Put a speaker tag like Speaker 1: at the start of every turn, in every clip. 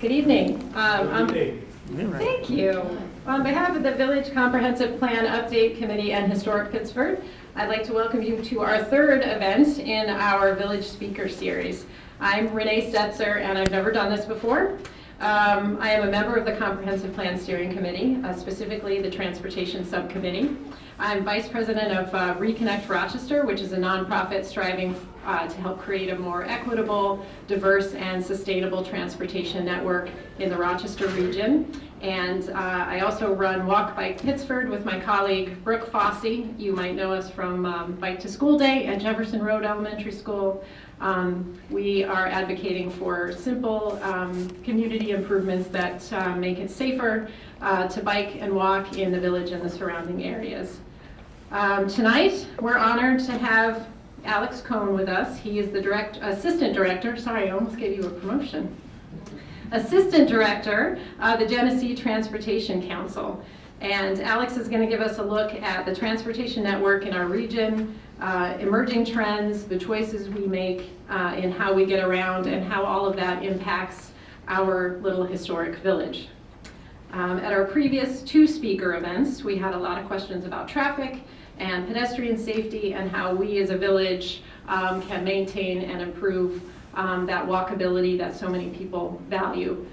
Speaker 1: Good evening. Thank you. On behalf of the Village Comprehensive Plan Update Committee and Historic Pittsford, I'd like to welcome you to our third event in our Village Speaker Series. I'm Renee Stetzer, and I've never done this before. I am a member of the Comprehensive Plan Steering Committee, specifically the Transportation Subcommittee. I'm Vice President of Reconnect Rochester, which is a nonprofit striving to help create a more equitable, diverse, and sustainable transportation network in the Rochester region. And I also run Walk Bike Pittsford with my colleague Brooke Fossey. You might know us from Bike to School Day at Jefferson Road Elementary School. We are advocating for simple community improvements that make it safer to bike and walk in the village and the surrounding areas. Tonight, we're honored to have Alex Kone with us. He is the Assistant Director, sorry, I almost gave you a promotion. Assistant Director of the Genesee Transportation Council. And Alex is going to give us a look at the transportation network in our region, emerging trends, the choices we make in how we get around, and how all of that impacts our little historic village. At our previous two speaker events, we had a lot of questions about traffic and pedestrian safety and how we as a village can maintain and improve that walkability that so many people value.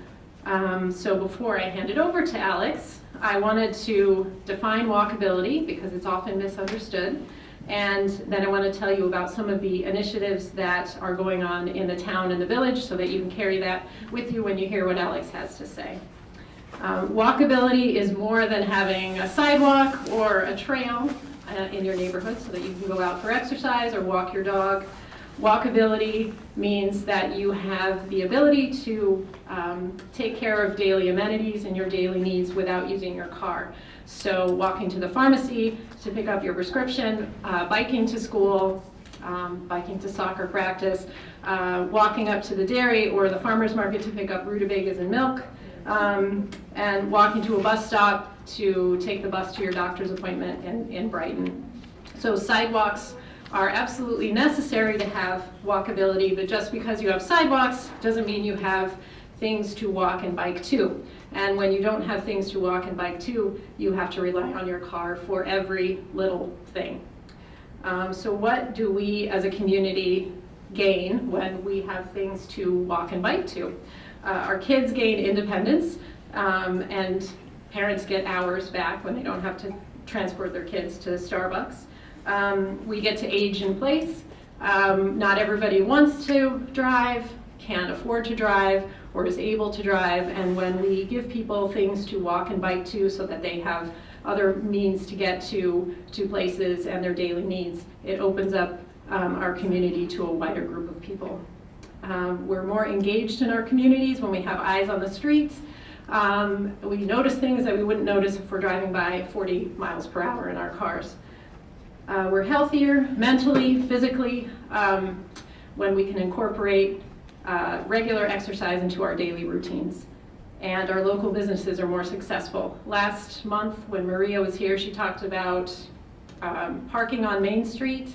Speaker 1: So before I hand it over to Alex, I wanted to define walkability because it's often misunderstood. And then I want to tell you about some of the initiatives that are going on in the town and the village so that you can carry that with you when you hear what Alex has to say. Walkability is more than having a sidewalk or a trail in your neighborhood so that you can go out for exercise or walk your dog. Walkability means that you have the ability to take care of daily amenities and your daily needs without using your car. So walking to the pharmacy to pick up your prescription, biking to school, biking to soccer practice, walking up to the dairy or the farmer's market to pick up rutabagas and milk, and walking to a bus stop to take the bus to your doctor's appointment in Brighton. So sidewalks are absolutely necessary to have walkability, but just because you have sidewalks doesn't mean you have things to walk and bike to. And when you don't have things to walk and bike to, you have to rely on your car for every little thing. So what do we as a community gain when we have things to walk and bike to? Our kids gain independence, and parents get hours back when they don't have to transport their kids to Starbucks. We get to age in place. Not everybody wants to drive, can't afford to drive, or is able to drive, and when we give people things to walk and bike to so that they have other means to get to places and their daily needs, it opens up our community to a wider group of people. We're more engaged in our communities when we have eyes on the streets. We notice things that we wouldn't notice if we're driving by 40 miles per hour in our cars. We're healthier mentally, physically, when we can incorporate regular exercise into our daily routines. And our local businesses are more successful. Last month when Maria was here, she talked about parking on Main Street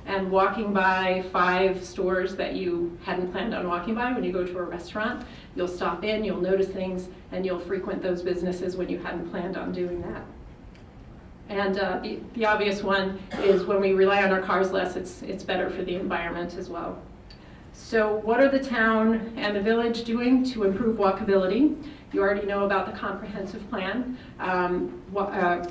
Speaker 1: and walking by 5 stores that you hadn't planned on walking by. When you go to a restaurant, you'll stop in, you'll notice things, and you'll frequent those businesses when you hadn't planned on doing that. And the obvious one is when we rely on our cars less, it's better for the environment as well. So what are the town and the village doing to improve walkability? You already know about the comprehensive plan.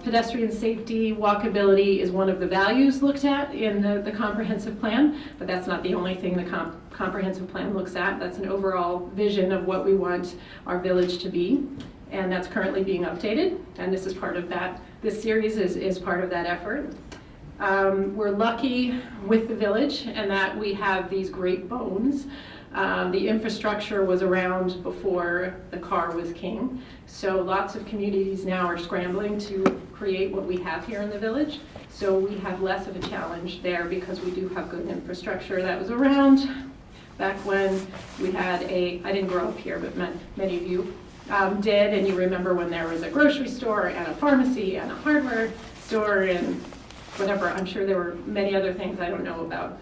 Speaker 1: Pedestrian safety, walkability is one of the values looked at in the comprehensive plan, but that's not the only thing the comprehensive plan looks at. That's an overall vision of what we want our village to be, and that's currently being updated, and this is part of that. This series is part of that effort. We're lucky with the village in that we have these great bones. The infrastructure was around before the car was king. So lots of communities now are scrambling to create what we have here in the village. So we have less of a challenge there because we do have good infrastructure that was around back when we had I didn't grow up here, but many of you did, and you remember when there was a grocery store and a pharmacy and a hardware store and whatever. I'm sure there were many other things I don't know about.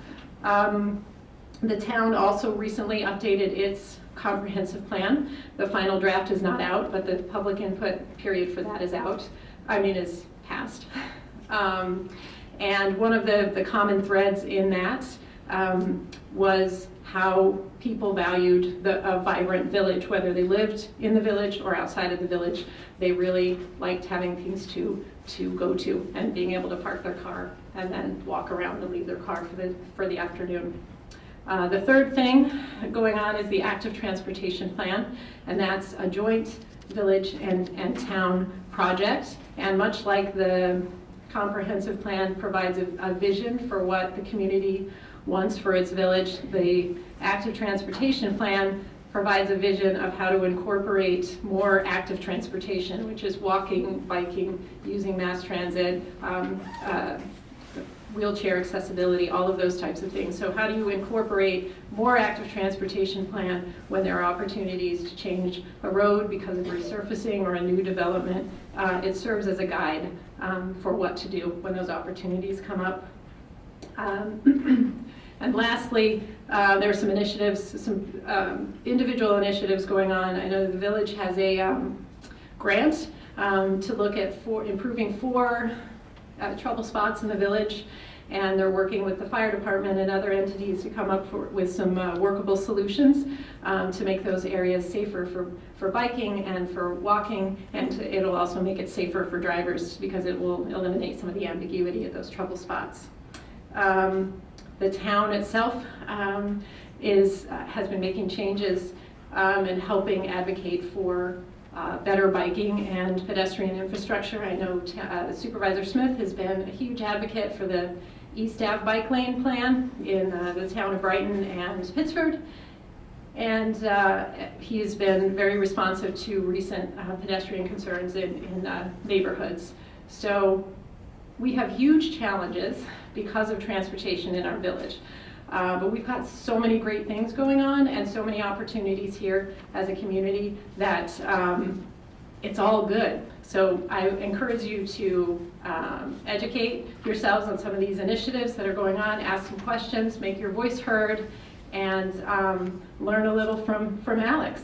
Speaker 1: The town also recently updated its comprehensive plan. The final draft is not out, but the public input period for that is out. Is passed. And one of the common threads in that was how people valued a vibrant village, whether they lived in the village or outside of the village. They really liked having things to go to and being able to park their car and then walk around and leave their car for the afternoon. The third thing going on is the active transportation plan, and that's a joint village and town project. And much like the comprehensive plan provides a vision for what the community wants for its village, the active transportation plan provides a vision of how to incorporate more active transportation, which is walking, biking, using mass transit, wheelchair accessibility, all of those types of things. So how do you incorporate more active transportation plan when there are opportunities to change a road because of resurfacing or a new development? It serves as a guide for what to do when those opportunities come up. And lastly, there are some initiatives, some individual initiatives going on. I know the village has a grant to look at improving four trouble spots in the village, and they're working with the fire department and other entities to come up with some workable solutions to make those areas safer for biking and for walking, and it'll also make it safer for drivers because it will eliminate some of the ambiguity of those trouble spots. The town itself has been making changes and helping advocate for better biking and pedestrian infrastructure. I know Supervisor Smith has been a huge advocate for the East Ave bike lane plan in the town of Brighton and Pittsford. And he's been very responsive to recent pedestrian concerns in neighborhoods. So we have huge challenges because of transportation in our village. But we've got so many great things going on and so many opportunities here as a community that it's all good. So I encourage you to educate yourselves on some of these initiatives that are going on, ask some questions, make your voice heard, and learn a little from Alex.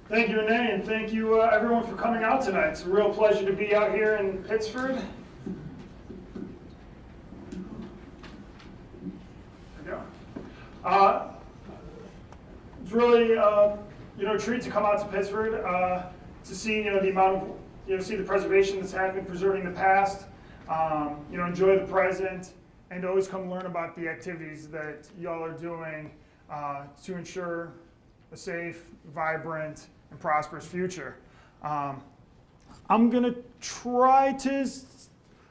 Speaker 2: Thank you, Renee, and thank you everyone for coming out tonight. It's a real pleasure to be out here in Pittsford. There we go. It's really a treat to come out to Pittsford to see the amount of see the preservation that's happened, preserving the past, enjoy the present, and to always come learn about the activities that y'all are doing to ensure a safe, vibrant, and prosperous future. I'm gonna try to,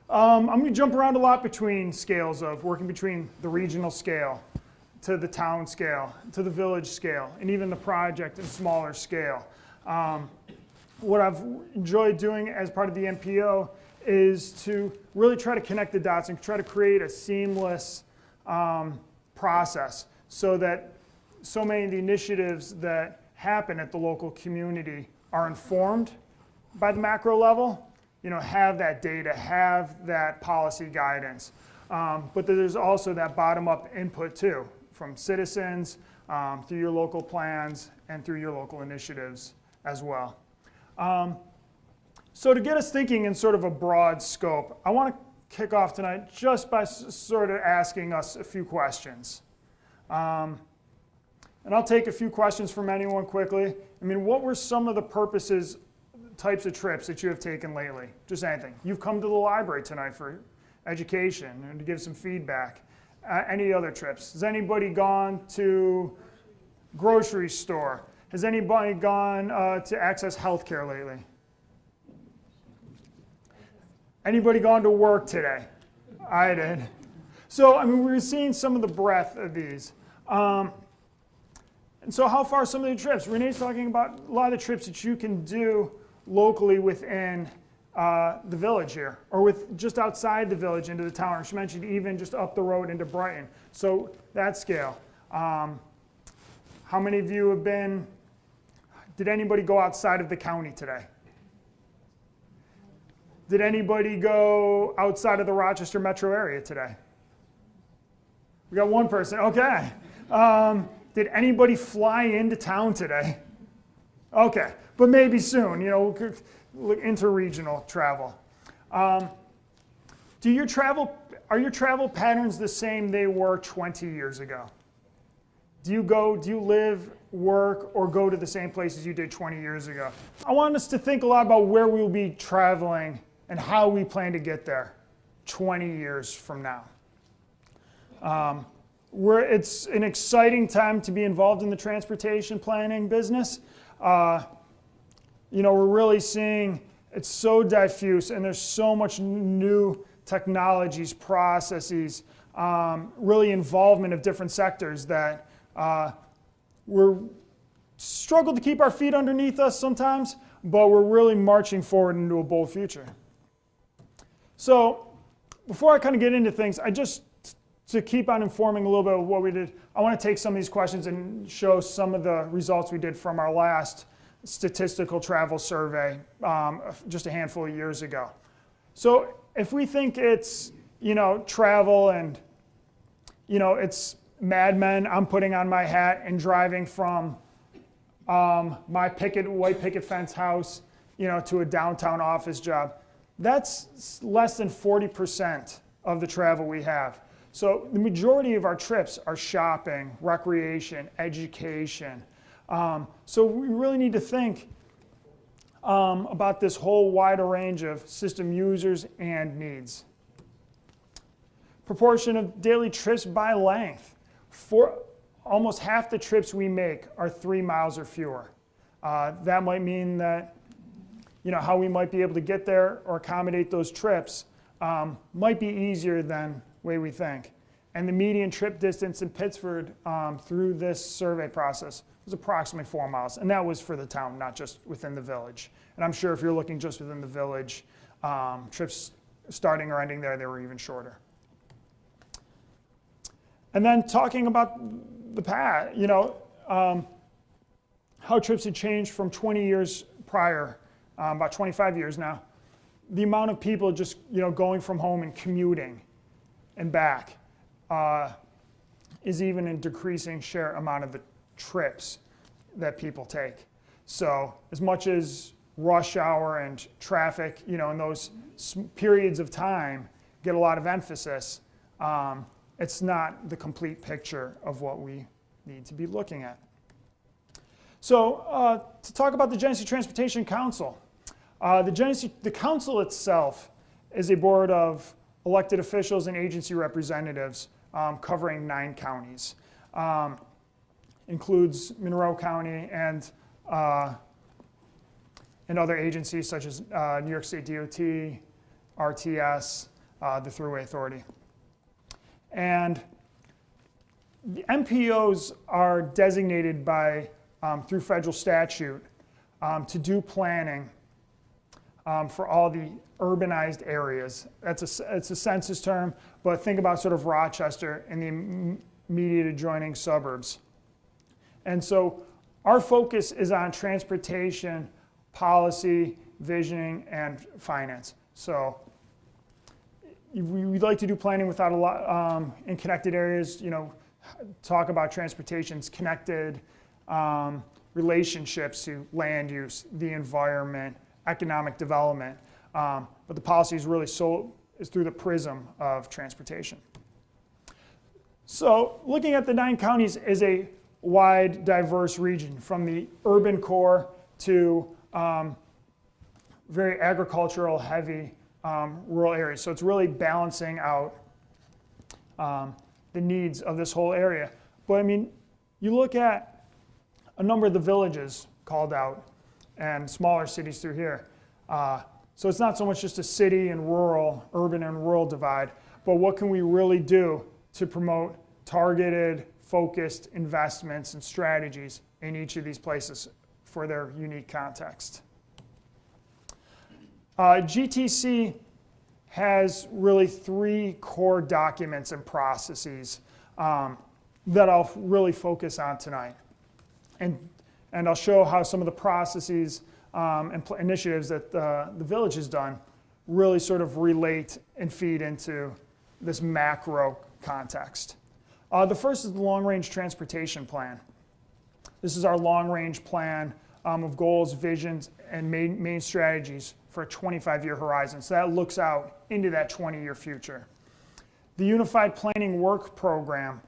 Speaker 2: I'm gonna jump around a lot between scales of working between the regional scale to the town scale, to the village scale, and even the project and smaller scale. What I've enjoyed doing as part of the NPO is to really try to connect the dots and try to create a seamless process so that so many of the initiatives that happen at the local community are informed by the macro level, have that data, have that policy guidance. But there's also that bottom-up input too, from citizens, through your local plans, and through your local initiatives as well. So to get us thinking in sort of a broad scope, I want to kick off tonight just by sort of asking us a few questions. And I'll take a few questions from anyone quickly. What were some of the types of trips that you have taken lately? Just anything. You've come to the library tonight for education and to give some feedback. Any other trips? Has anybody gone to grocery store? Has anybody gone to access healthcare lately? Anybody gone to work today? I did. So, we're seeing some of the breadth of these. And so how far are some of the trips? Renee's talking about a lot of the trips that you can do locally within the village here, or with just outside the village into the town. She mentioned even just up the road into Brighton. So that scale. How many of you have been, did anybody go outside of the county today? Did anybody go outside of the Rochester metro area today? We got one person, okay. Did anybody fly into town today? Okay, but maybe soon, you know, interregional travel. Are your travel patterns the same they were 20 years ago? Do you live, work, or go to the same places you did 20 years ago? I want us to think a lot about where we'll be traveling and how we plan to get there 20 years from now. It's an exciting time to be involved in the transportation planning business. You know, we're really seeing it's so diffuse, and there's so much new technologies, processes, really involvement of different sectors that we're struggle to keep our feet underneath us sometimes, but we're really marching forward into a bold future. So before I kind of get into things, to keep on informing a little bit of what we did, I want to take some of these questions and show some of the results we did from our last statistical travel survey just a handful of years ago. So if we think it's, you know, travel and, you know, it's Mad Men, I'm putting on my hat and driving from my white picket fence house, you know, to a downtown office job, that's less than 40% of the travel we have. So the majority of our trips are shopping, recreation, education. So we really need to think about this whole wider range of system users and needs. Proportion of daily trips by length. For almost half the trips we make are 3 miles or fewer. That might mean that, you know, how we might be able to get there or accommodate those trips might be easier than the way we think. And the median trip distance in Pittsford through this survey process was approximately 4 miles. And that was for the town, not just within the village. And I'm sure if you're looking just within the village, trips starting or ending there, they were even shorter. And then talking about the past, you know, how trips had changed from 20 years prior, about 25 years now. The amount of people just, you know, going from home and commuting and back is even a decreasing share amount of the trips that people take. So as much as rush hour and traffic, you know, in those periods of time get a lot of emphasis, it's not the complete picture of what we need to be looking at. So to talk about the Genesee Transportation Council, the council itself is a board of elected officials and agency representatives covering 9 counties. Includes Monroe County and other agencies such as New York State DOT, RTS, the Thruway Authority. And the MPOs are designated by, through federal statute to do planning for all the urbanized areas. It's a census term, but think about sort of Rochester and the immediate adjoining suburbs. And so our focus is on transportation, policy, visioning, and finance. So we'd like to do planning without a lot in connected areas, you know, talk about transportation's connected relationships to land use, the environment, economic development. But the policy is really is through the prism of transportation. So looking at the 9 counties is a wide, diverse region, from the urban core to very agricultural heavy rural areas. So it's really balancing out the needs of this whole area. But I mean, you look at a number of the villages called out and smaller cities through here. So it's not so much just a city and rural, urban and rural divide, but what can we really do to promote targeted, focused investments and strategies in each of these places for their unique context. GTC has really 3 core documents and processes that I'll really focus on tonight. And I'll show how some of the processes and initiatives that the village has done really sort of relate and feed into this macro context. The first is the long-range transportation plan. This is our long-range plan of goals, visions, and main strategies for a 25-year horizon. So that looks out into that 20-year future. The Unified Planning Work Program,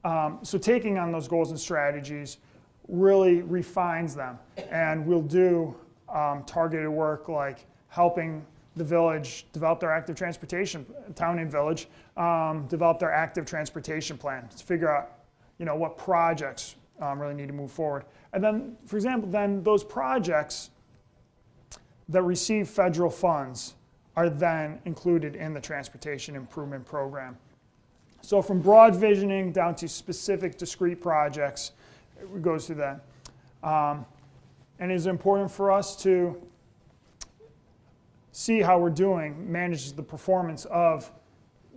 Speaker 2: so taking on those goals and strategies, really refines them. And we'll do targeted work like helping the village develop their active transportation, town and village, develop their active transportation plan to figure out what projects really need to move forward. And then, for example, then those projects that receive federal funds are then included in the transportation improvement program. So from broad visioning down to specific discrete projects, it goes through that. And it's important for us to see how we're doing, manages the performance of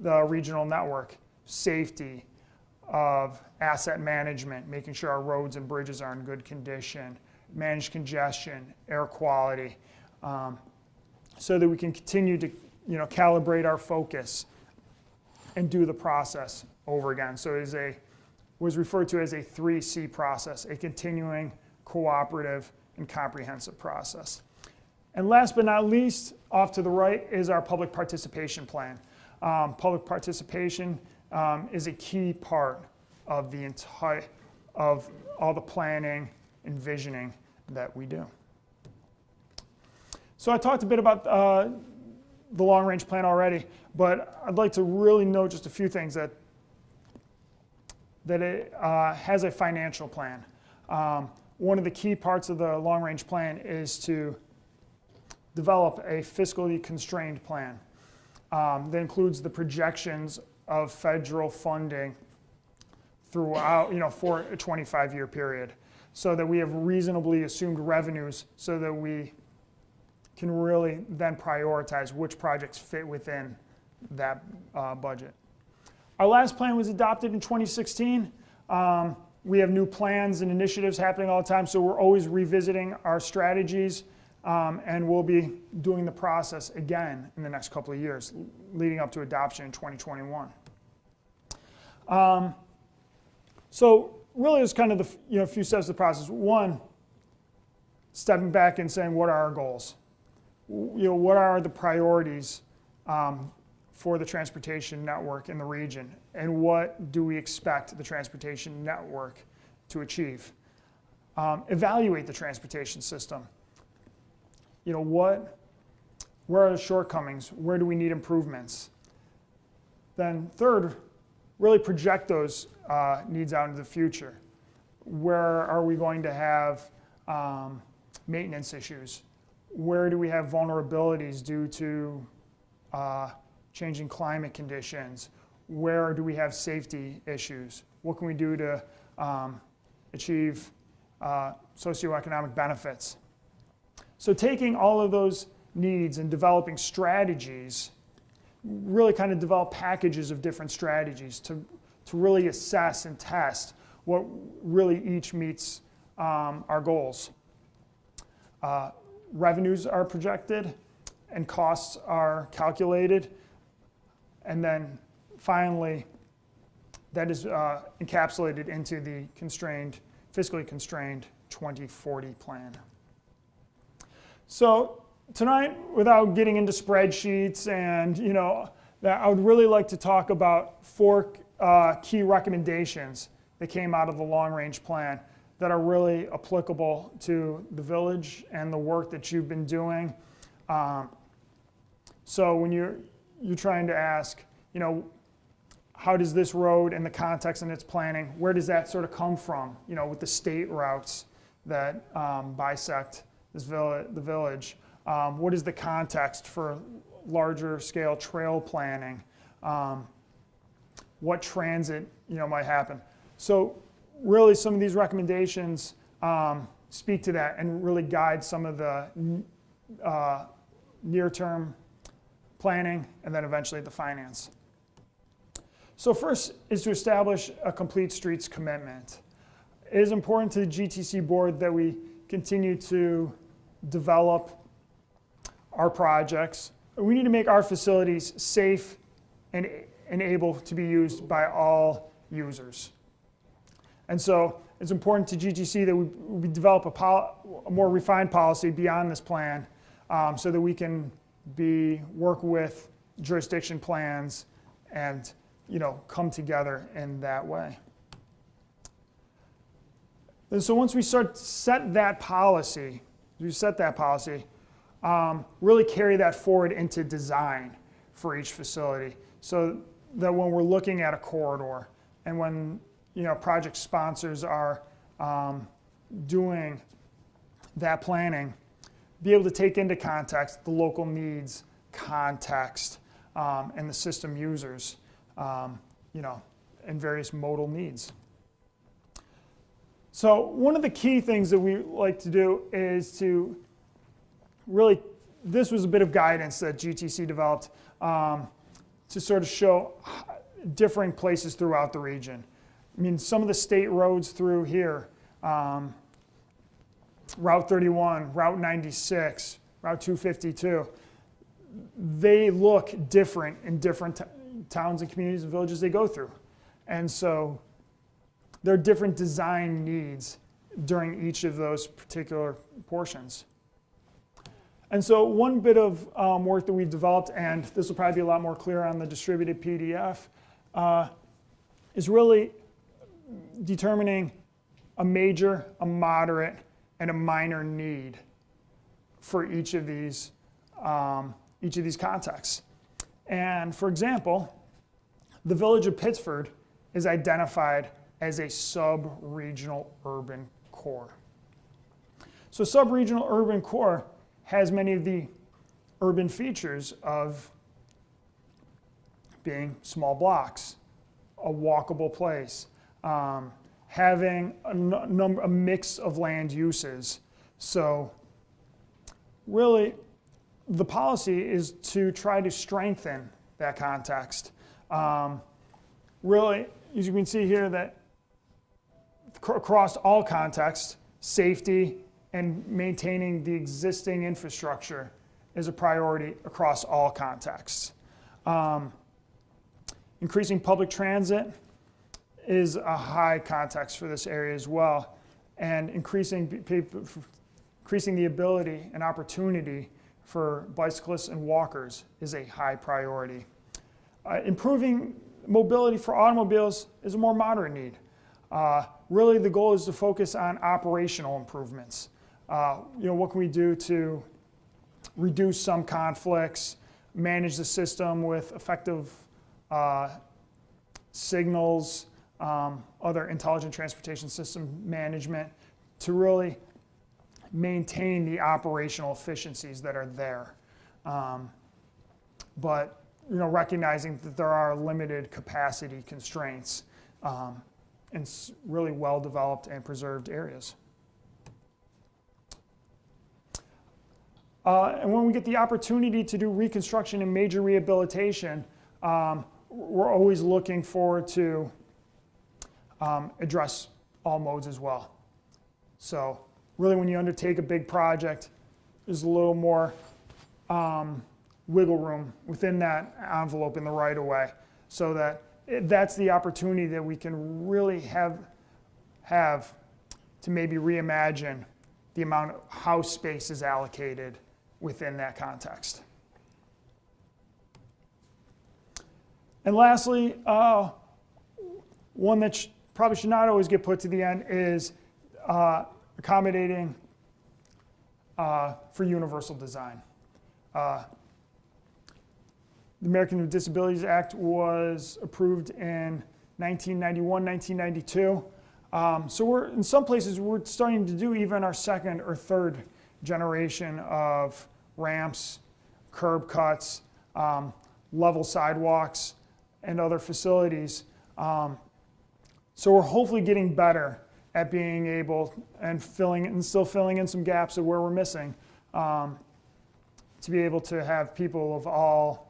Speaker 2: the regional network, safety, of asset management, making sure our roads and bridges are in good condition, manage congestion, air quality, so that we can continue to calibrate our focus and do the process over again. So it was referred to as a 3C process, a continuing, cooperative, and comprehensive process. And last but not least, off to the right is our public participation plan. Public participation is a key part of of all the planning and visioning that we do. So I talked a bit about the long-range plan already, but I'd like to really note just a few things that it has a financial plan. One of the key parts of the long-range plan is to develop a fiscally constrained plan that includes the projections of federal funding throughout, for a 25-year period, so that we have reasonably assumed revenues so that we can really then prioritize which projects fit within that budget. Our last plan was adopted in 2016. We have new plans and initiatives happening all the time, so we're always revisiting our strategies, and we'll be doing the process again in the next couple of years, leading up to adoption in 2021. So really it's kind of the few steps of the process. One, stepping back and saying, what are our goals? What are the priorities for the transportation network in the region, and what do we expect the transportation network to achieve? Evaluate the transportation system. Where are the shortcomings? Where do we need improvements? Then third, really project those needs out into the future. Where are we going to have maintenance issues? Where do we have vulnerabilities due to changing climate conditions? Where do we have safety issues? What can we do to achieve socioeconomic benefits? So taking all of those needs and developing strategies, really kind of develop packages of different strategies to really assess and test what really each meets our goals. Revenues are projected and costs are calculated. And then finally, that is encapsulated into the fiscally constrained 2040 plan. So tonight, without getting into spreadsheets and that, I would really like to talk about 4 key recommendations that came out of the long-range plan that are really applicable to the village and the work that you've been doing. So when you're trying to ask, how does this road and the context in its planning, where does that sort of come from, with the state routes that bisect the village? What is the context for larger scale trail planning? What transit might happen? So really some of these recommendations speak to that and really guide some of the near-term planning and then eventually the finance. So first is to establish a complete streets commitment. It is important to the GTC board that we continue to develop our projects. We need to make our facilities safe and able to be used by all users. And so it's important to GTC that we develop a more refined policy beyond this plan so that we can work with jurisdiction plans and come together in that way. And so once we set that policy, really carry that forward into design for each facility so that when we're looking at a corridor and when project sponsors are doing that planning, be able to take into context the local needs, context, and the system users, and various modal needs. So one of the key things that we like to do is to really, this was a bit of guidance that GTC developed to sort of show differing places throughout the region. I mean, some of the state roads through here, Route 31, Route 96, Route 252, they look different in different towns and communities and villages they go through. And so there are different design needs during each of those particular portions. And so one bit of work that we've developed, and this will probably be a lot more clear on the distributed PDF, is really determining a major, a moderate, and a minor need for each of these contexts. And for example, the village of Pittsford is identified as a sub-regional urban core. So sub-regional urban core has many of the urban features of being small blocks, a walkable place, having a mix of land uses. So really, the policy is to try to strengthen that context. Really, as you can see here, that across all contexts, safety and maintaining the existing infrastructure is a priority across all contexts. Increasing public transit is a high context for this area as well, and increasing the ability and opportunity for bicyclists and walkers is a high priority. Improving mobility for automobiles is a more moderate need. Really, the goal is to focus on operational improvements. What can we do to reduce some conflicts, manage the system with effective signals, other intelligent transportation system management to really maintain the operational efficiencies that are there. But recognizing that there are limited capacity constraints in really well-developed and preserved areas. And when we get the opportunity to do reconstruction and major rehabilitation, we're always looking forward to address all modes as well. So really, when you undertake a big project, there's a little more wiggle room within that envelope in the right-of-way, so that that's the opportunity that we can really have to maybe reimagine the amount of how space is allocated within that context. And lastly, one that probably should not always get put to the end is accommodating for universal design. The American with Disabilities Act was approved in 1991, 1992. So in some places, we're starting to do even our second or third generation of ramps, curb cuts, level sidewalks, and other facilities. So we're hopefully getting better at being able and still filling in some gaps of where we're missing to be able to have people of all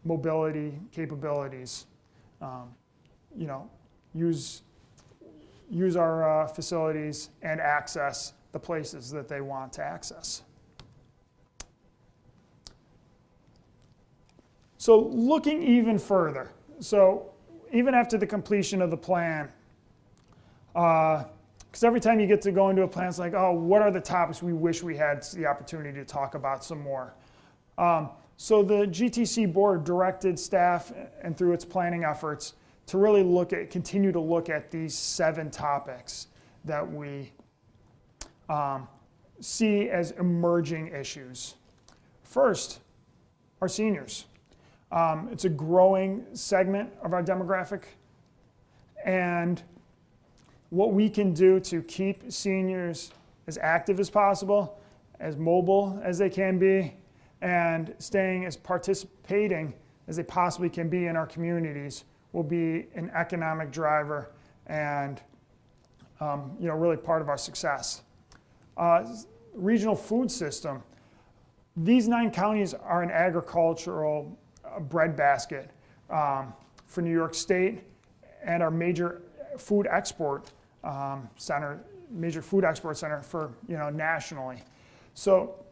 Speaker 2: mobility capabilities, use our facilities and access the places that they want to access. So looking even further, so even after the completion of the plan, because every time you get to go into a plan, it's like, oh, what are the topics we wish we had the opportunity to talk about some more? So the GTC board directed staff and through its planning efforts to really continue to look at these 7 topics that we see as emerging issues. First, our seniors. It's a growing segment of our demographic, and what we can do to keep seniors as active as possible, as mobile as they can be, and staying as participating as they possibly can be in our communities will be an economic driver and really part of our success. Regional food system. These 9 counties are an agricultural breadbasket for New York State and our major food export center for nationally. So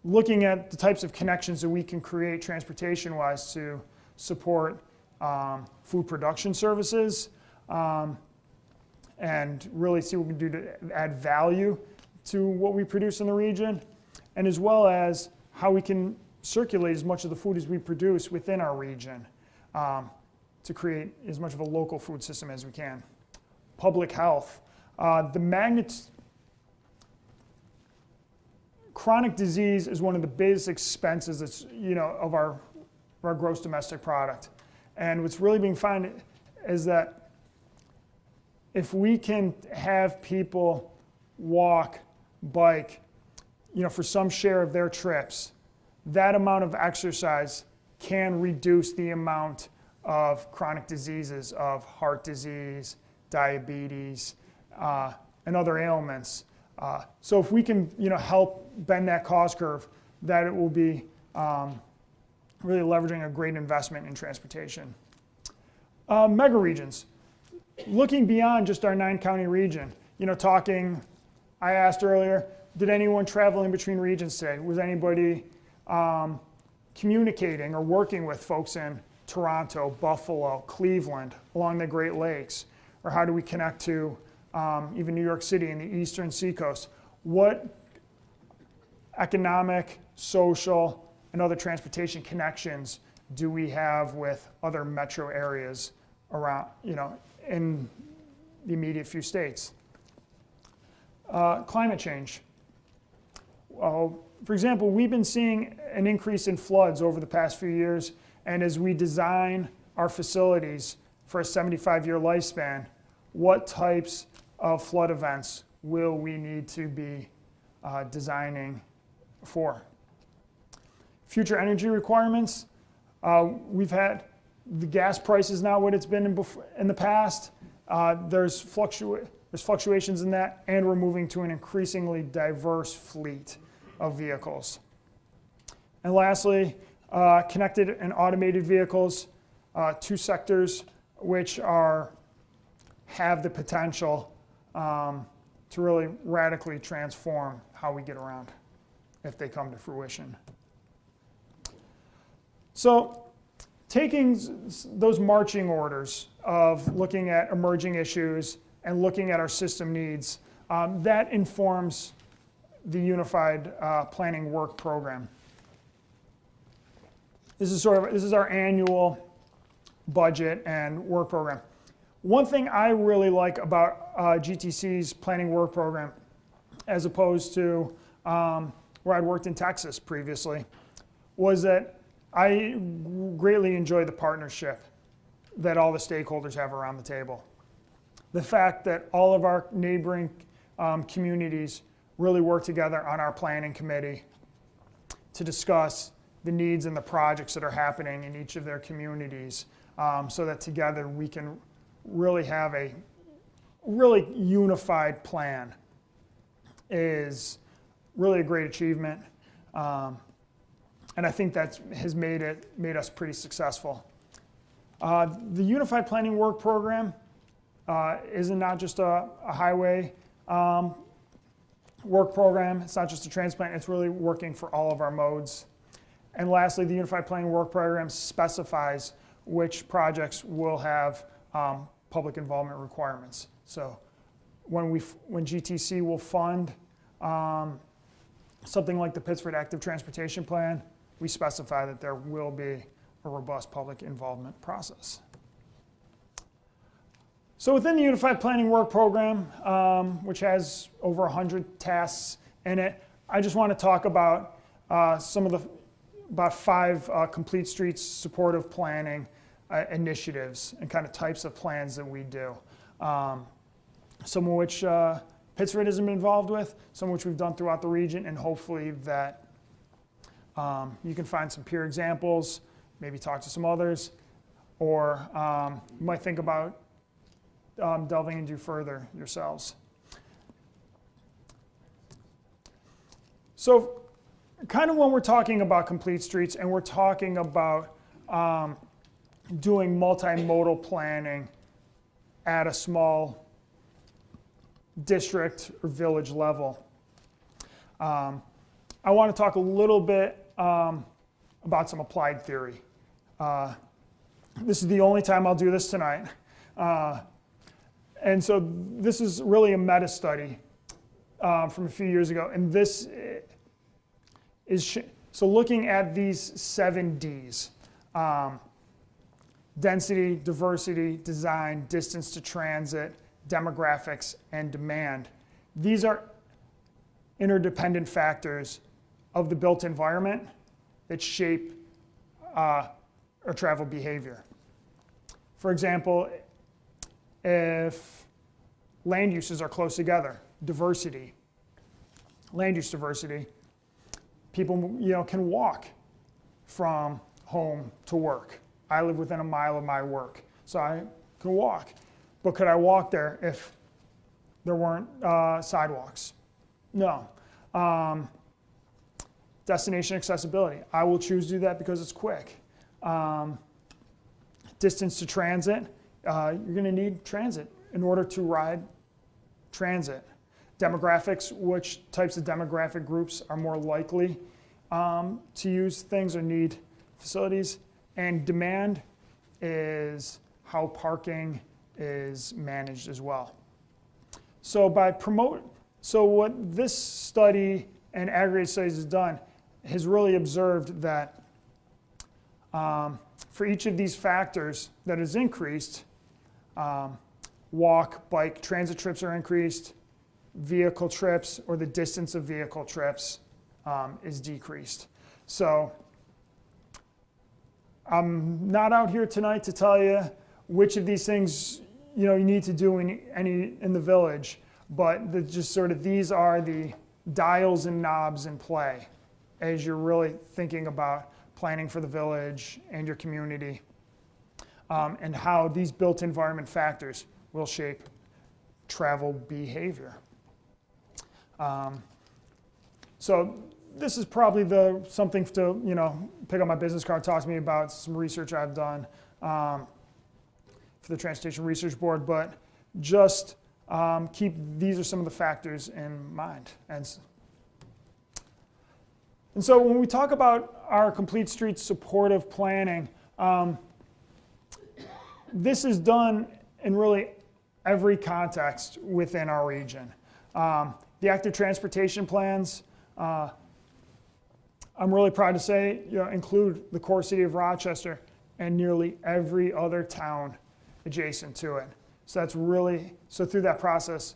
Speaker 2: looking at the types of connections that we can create transportation-wise to support food production services and really see what we can do to add value to what we produce in the region, and as well as how we can circulate as much of the food as we produce within our region to create as much of a local food system as we can. Public health. Chronic disease is one of the biggest expenses that's, of our gross domestic product. And what's really being found is that if we can have people walk, bike, for some share of their trips, that amount of exercise can reduce the amount of chronic diseases of heart disease, diabetes, and other ailments. So if we can, help bend that cost curve, that it will be really leveraging a great investment in transportation. Mega regions. Looking beyond just our 9-county region, I asked earlier, did anyone travel in between regions today? Was anybody communicating or working with folks in Toronto, Buffalo, Cleveland, along the Great Lakes? Or how do we connect to even New York City and the eastern seacoast? What economic, social, and other transportation connections do we have with other metro areas around, in the immediate few states? Climate change. For example, we've been seeing an increase in floods over the past few years, and as we design our facilities for a 75-year lifespan, what types of flood events will we need to be designing for? Future energy requirements. We've had the gas prices now what it's been in the past. There's fluctuations in that, and we're moving to an increasingly diverse fleet of vehicles. And lastly, connected and automated vehicles, 2 sectors which have the potential to really radically transform how we get around if they come to fruition. So taking those marching orders of looking at emerging issues and looking at our system needs, that informs the Unified Planning Work Program. This is our annual budget and work program. One thing I really like about GTC's planning work program, as opposed to where I'd worked in Texas previously, was that I greatly enjoy the partnership that all the stakeholders have around the table. The fact that all of our neighboring communities really work together on our planning committee to discuss the needs and the projects that are happening in each of their communities, so that together we can really have a really unified plan is really a great achievement. And I think that has made us pretty successful. The Unified Planning Work Program isn't not just a highway work program. It's not just a transplant. It's really working for all of our modes. And lastly, the Unified Planning Work Program specifies which projects will have public involvement requirements. So when GTC will fund something like the Pittsford Active Transportation Plan, we specify that there will be a robust public involvement process. So within the Unified Planning Work Program, which has over 100 tasks in it, I just want to talk about about 5 complete streets supportive planning initiatives and kind of types of plans that we do. Some of which Pittsford has been involved with, some of which we've done throughout the region, and hopefully that you can find some peer examples, maybe talk to some others, or you might think about delving into further yourselves. So kind of when we're talking about complete streets and we're talking about doing multimodal planning at a small district or village level, I want to talk a little bit about some applied theory. This is the only time I'll do this tonight. And so this is really a meta study from a few years ago. And this is so looking at these 7 Ds: density, diversity, design, distance to transit, demographics, and demand. These are interdependent factors of the built environment that shape our travel behavior. For example, if land uses are close together, diversity, land use diversity, people can walk from home to work. I live within a mile of my work, so I can walk. But could I walk there if there weren't sidewalks? No. Destination accessibility. I will choose to do that because it's quick. Distance to transit. You're going to need transit in order to ride transit. Demographics, which types of demographic groups are more likely to use things or need facilities. And demand is how parking is managed as well. So what this study and aggregate studies has done has really observed that for each of these factors that is increased, walk, bike, transit trips are increased, vehicle trips or the distance of vehicle trips is decreased. So I'm not out here tonight to tell you which of these things you need to do in the village, but these are the dials and knobs in play as you're really thinking about planning for the village and your community, and how these built environment factors will shape travel behavior. So this is probably something to pick up my business card, talk to me about some research I've done for the Transportation Research Board, but just these are some of the factors in mind. And so when we talk about our complete streets supportive planning, this is done in really every context within our region. The active transportation plans, I'm really proud to say, include the core city of Rochester and nearly every other town adjacent to it. So that's through that process,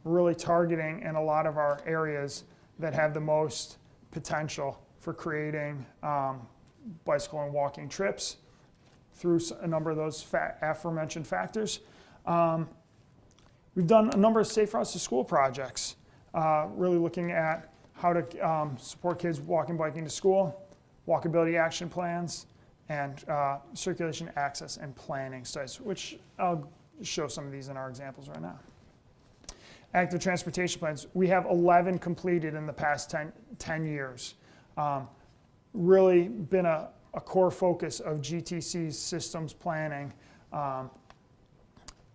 Speaker 2: really targeting in a lot of our areas that have the most potential for creating bicycle and walking trips through a number of those aforementioned factors. We've done a number of safe routes to school projects, really looking at how to support kids walking, biking to school, walkability action plans, and circulation access and planning studies, which I'll show some of these in our examples right now. Active transportation plans, we have 11 completed in the past 10 years. Really been a core focus of GTC's systems planning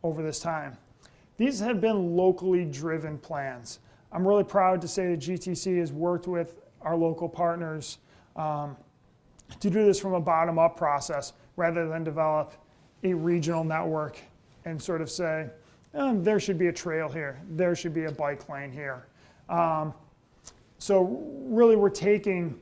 Speaker 2: over this time. These have been locally driven plans. I'm really proud to say that GTC has worked with our local partners to do this from a bottom-up process rather than develop a regional network and sort of say, there should be a trail here, there should be a bike lane here. So really we're taking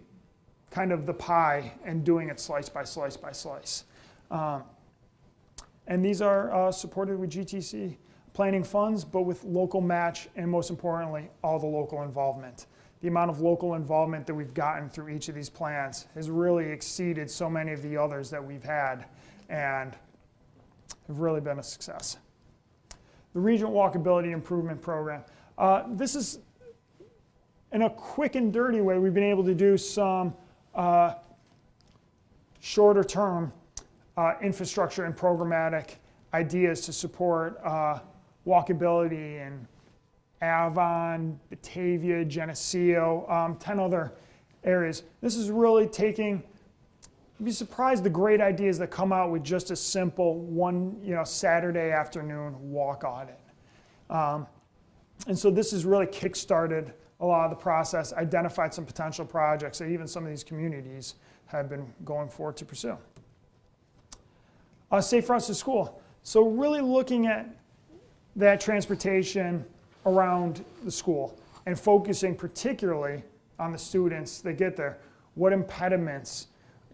Speaker 2: kind of the pie and doing it slice by slice by slice. And these are supported with GTC planning funds, but with local match and most importantly, all the local involvement. The amount of local involvement that we've gotten through each of these plans has really exceeded so many of the others that we've had and have really been a success. The Regional Walkability Improvement Program. This is, in a quick and dirty way, we've been able to do some shorter term infrastructure and programmatic ideas to support walkability in Avon, Batavia, Geneseo, 10 other areas. This is really taking, you'd be surprised the great ideas that come out with just a simple one Saturday afternoon walk audit. And so this has really kick-started a lot of the process, identified some potential projects that even some of these communities have been going forward to pursue. Safe routes to school. So really looking at that transportation around the school and focusing particularly on the students that get there. What impediments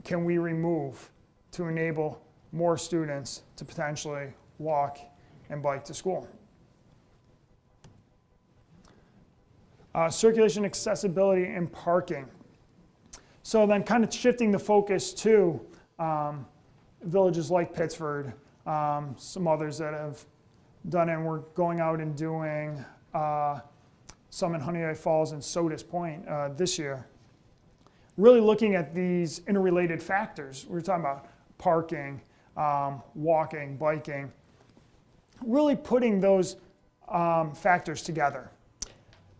Speaker 2: can we remove to enable more students to potentially walk and bike to school? Circulation, accessibility, and parking. So then kind of shifting the focus to villages like Pittsford, some others that have done it, and we're going out and doing some in Honeoye Falls and Sodus Point this year. Really looking at these interrelated factors. We're talking about parking, walking, biking, really putting those factors together.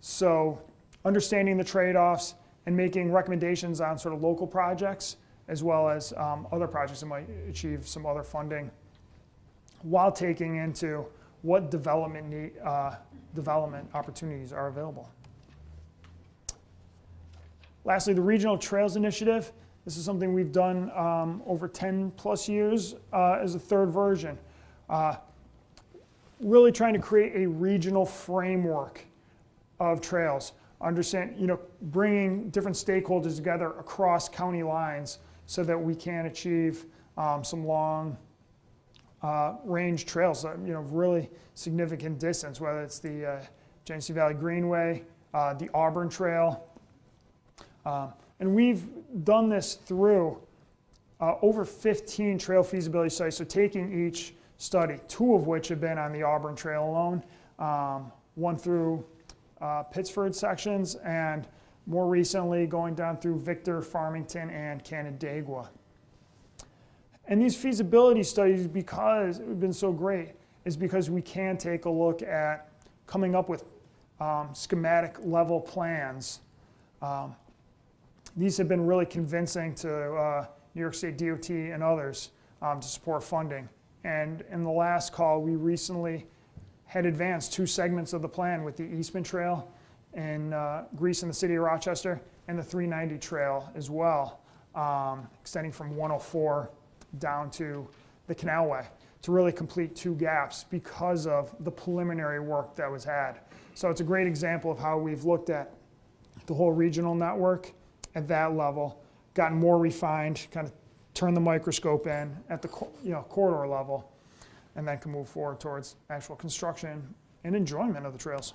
Speaker 2: So understanding the trade-offs and making recommendations on sort of local projects as well as other projects that might achieve some other funding while taking into what development opportunities are available. Lastly, the Regional Trails Initiative. This is something we've done over 10 plus years as a third version. Really trying to create a regional framework of trails. Bringing different stakeholders together across county lines so that we can achieve some long range trails, really significant distance, whether it's the Genesee Valley Greenway, the Auburn Trail. And we've done this through over 15 trail feasibility studies, so taking each study, 2 of which have been on the Auburn Trail alone, one through Pittsford sections, and more recently going down through Victor, Farmington, and Canandaigua. And these feasibility studies, because they've been so great, is because we can take a look at coming up with schematic level plans. These have been really convincing to New York State DOT and others to support funding. And in the last call, we recently had advanced 2 segments of the plan with the Eastman Trail in Greece in the city of Rochester and the 390 Trail as well, extending from 104 down to the Canalway to really complete 2 gaps because of the preliminary work that was had. So it's a great example of how we've looked at the whole regional network at that level, gotten more refined, kind of turned the microscope in at the corridor level, and then can move forward towards actual construction and enjoyment of the trails.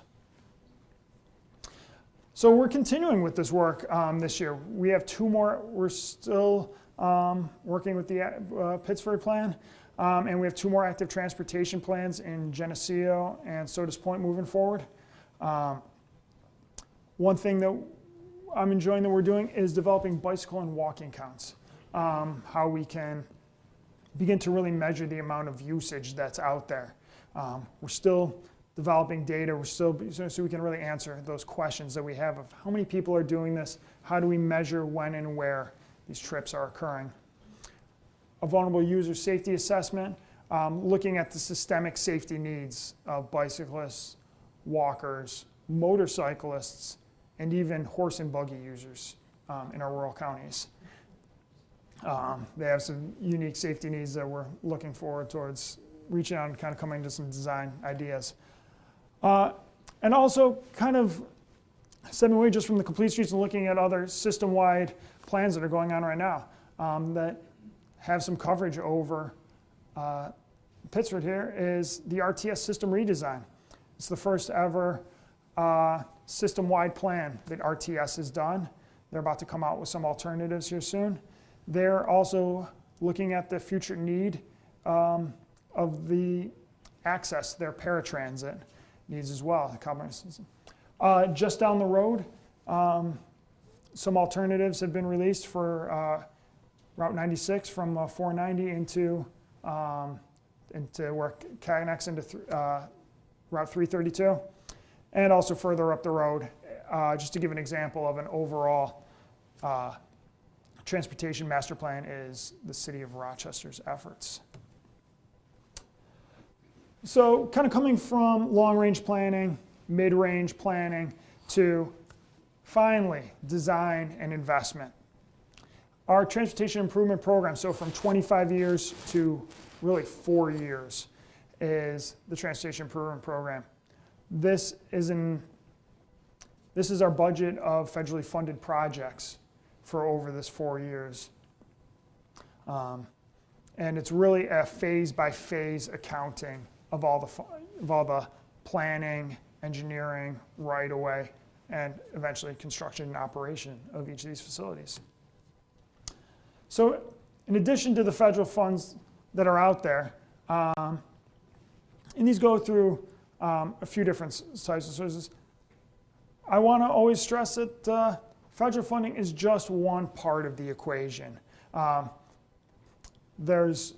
Speaker 2: So we're continuing with this work this year. We have 2 more. We're still working with the Pittsford plan, and we have 2 more active transportation plans in Geneseo and Sodus Point moving forward. One thing that I'm enjoying that we're doing is developing bicycle and walking counts, how we can begin to really measure the amount of usage that's out there. We're still developing data, so we can really answer those questions that we have of how many people are doing this, how do we measure when and where these trips are occurring. A vulnerable user safety assessment, looking at the systemic safety needs of bicyclists, walkers, motorcyclists, and even horse and buggy users in our rural counties. They have some unique safety needs that we're looking forward towards reaching out and kind of coming to some design ideas. And also kind of stepping away just from the complete streets and looking at other system-wide plans that are going on right now that have some coverage over Pittsford here is the RTS system redesign. It's the first ever system-wide plan that RTS has done. They're about to come out with some alternatives here soon. They're also looking at the future need of the access, their paratransit needs as well. Just down the road, some alternatives have been released for Route 96 from 490 into where it connects into Route 332, and also further up the road, just to give an example of an overall transportation master plan is the City of Rochester's efforts. So kind of coming from long-range planning, mid-range planning, to finally design and investment. Our transportation improvement program, so from 25 years to really 4 years, is the transportation improvement program. This is our budget of federally funded projects for over this 4 years. And it's really a phase-by-phase accounting of all the planning, engineering, right-of-way, and eventually construction and operation of each of these facilities. So in addition to the federal funds that are out there, and these go through a few different types of sources, I want to always stress that federal funding is just one part of the equation. There's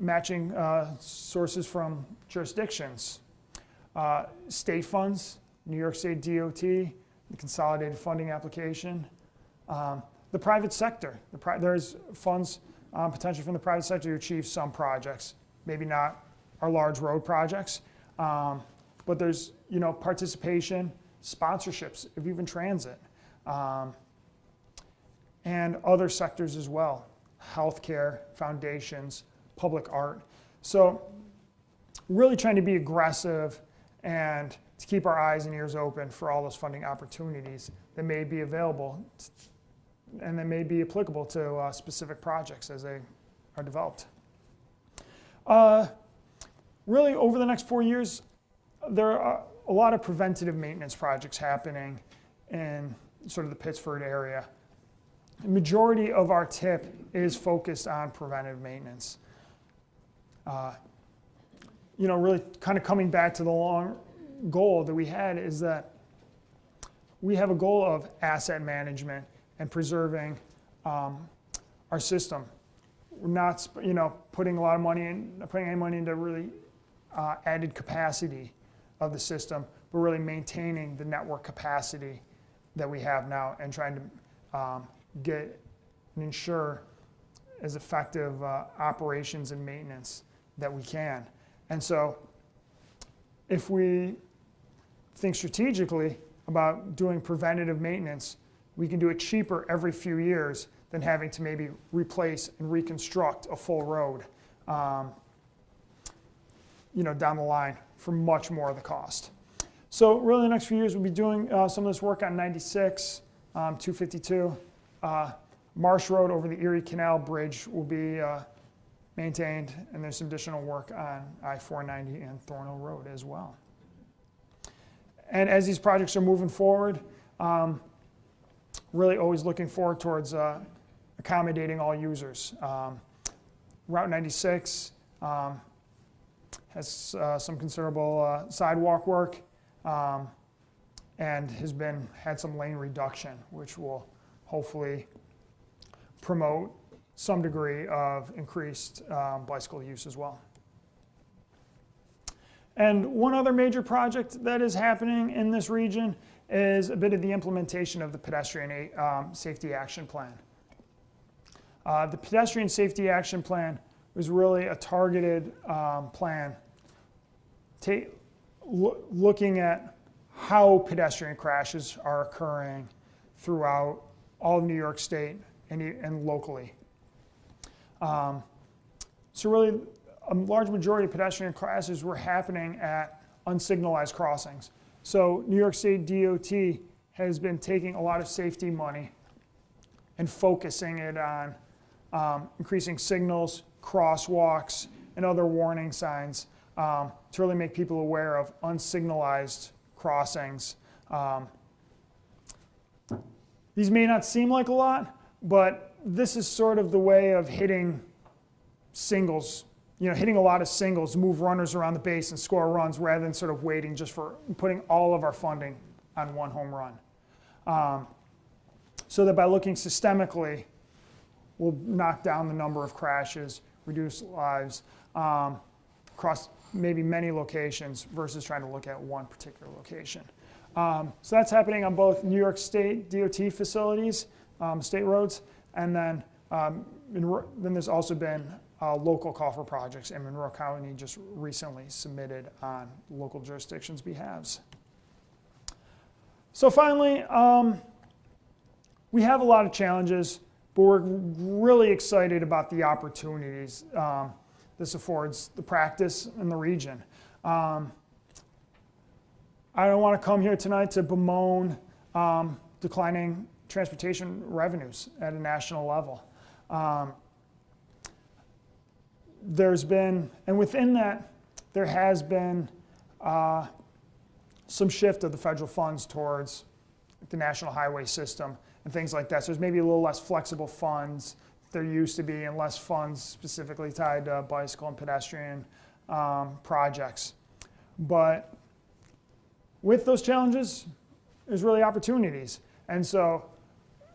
Speaker 2: matching sources from jurisdictions, state funds, New York State DOT, the consolidated funding application, the private sector. There's funds potentially from the private sector to achieve some projects, maybe not our large road projects, but there's participation, sponsorships of even transit, and other sectors as well, healthcare, foundations, public art. So really trying to be aggressive and to keep our eyes and ears open for all those funding opportunities that may be available and that may be applicable to specific projects as they are developed. Really, over the next 4 years, there are a lot of preventative maintenance projects happening in sort of the Pittsford area. The majority of our TIP is focused on preventive maintenance. Really kind of coming back to the long goal that we had is that we have a goal of asset management and preserving our system. We're not, putting a lot of money in, not putting any money into really added capacity of the system, but really maintaining the network capacity that we have now and trying to get and ensure as effective operations and maintenance that we can. And so if we think strategically about doing preventative maintenance, we can do it cheaper every few years than having to maybe replace and reconstruct a full road down the line for much more of the cost. So really the next few years we'll be doing some of this work on 96, 252. Marsh Road over the Erie Canal Bridge will be maintained, and there's some additional work on I-490 and Thornhill Road as well. And as these projects are moving forward, really always looking forward towards accommodating all users. Route 96 has some considerable sidewalk work and has had some lane reduction, which will hopefully promote some degree of increased bicycle use as well. And one other major project that is happening in this region is a bit of the implementation of the Pedestrian Safety Action Plan. The Pedestrian Safety Action Plan was really a targeted plan looking at how pedestrian crashes are occurring throughout all of New York State and locally. So really, a large majority of pedestrian crashes were happening at unsignalized crossings. So New York State DOT has been taking a lot of safety money and focusing it on increasing signals, crosswalks, and other warning signs to really make people aware of unsignalized crossings. These may not seem like a lot, but this is sort of the way of hitting singles, hitting a lot of singles, move runners around the base and score runs rather than sort of waiting just for putting all of our funding on one home run. So that by looking systemically, we'll knock down the number of crashes, reduce lives across maybe many locations versus trying to look at one particular location. So that's happening on both New York State DOT facilities, state roads, and then there's also been a local call for projects, and Monroe County just recently submitted on local jurisdictions' behalves. So finally, we have a lot of challenges, but we're really excited about the opportunities this affords the practice in the region. I don't want to come here tonight to bemoan declining transportation revenues at a national level. There's been, and within that, there has been some shift of the federal funds towards the national highway system and things like that. So there's maybe a little less flexible funds there used to be and less funds specifically tied to bicycle and pedestrian projects. But with those challenges, there's really opportunities. And so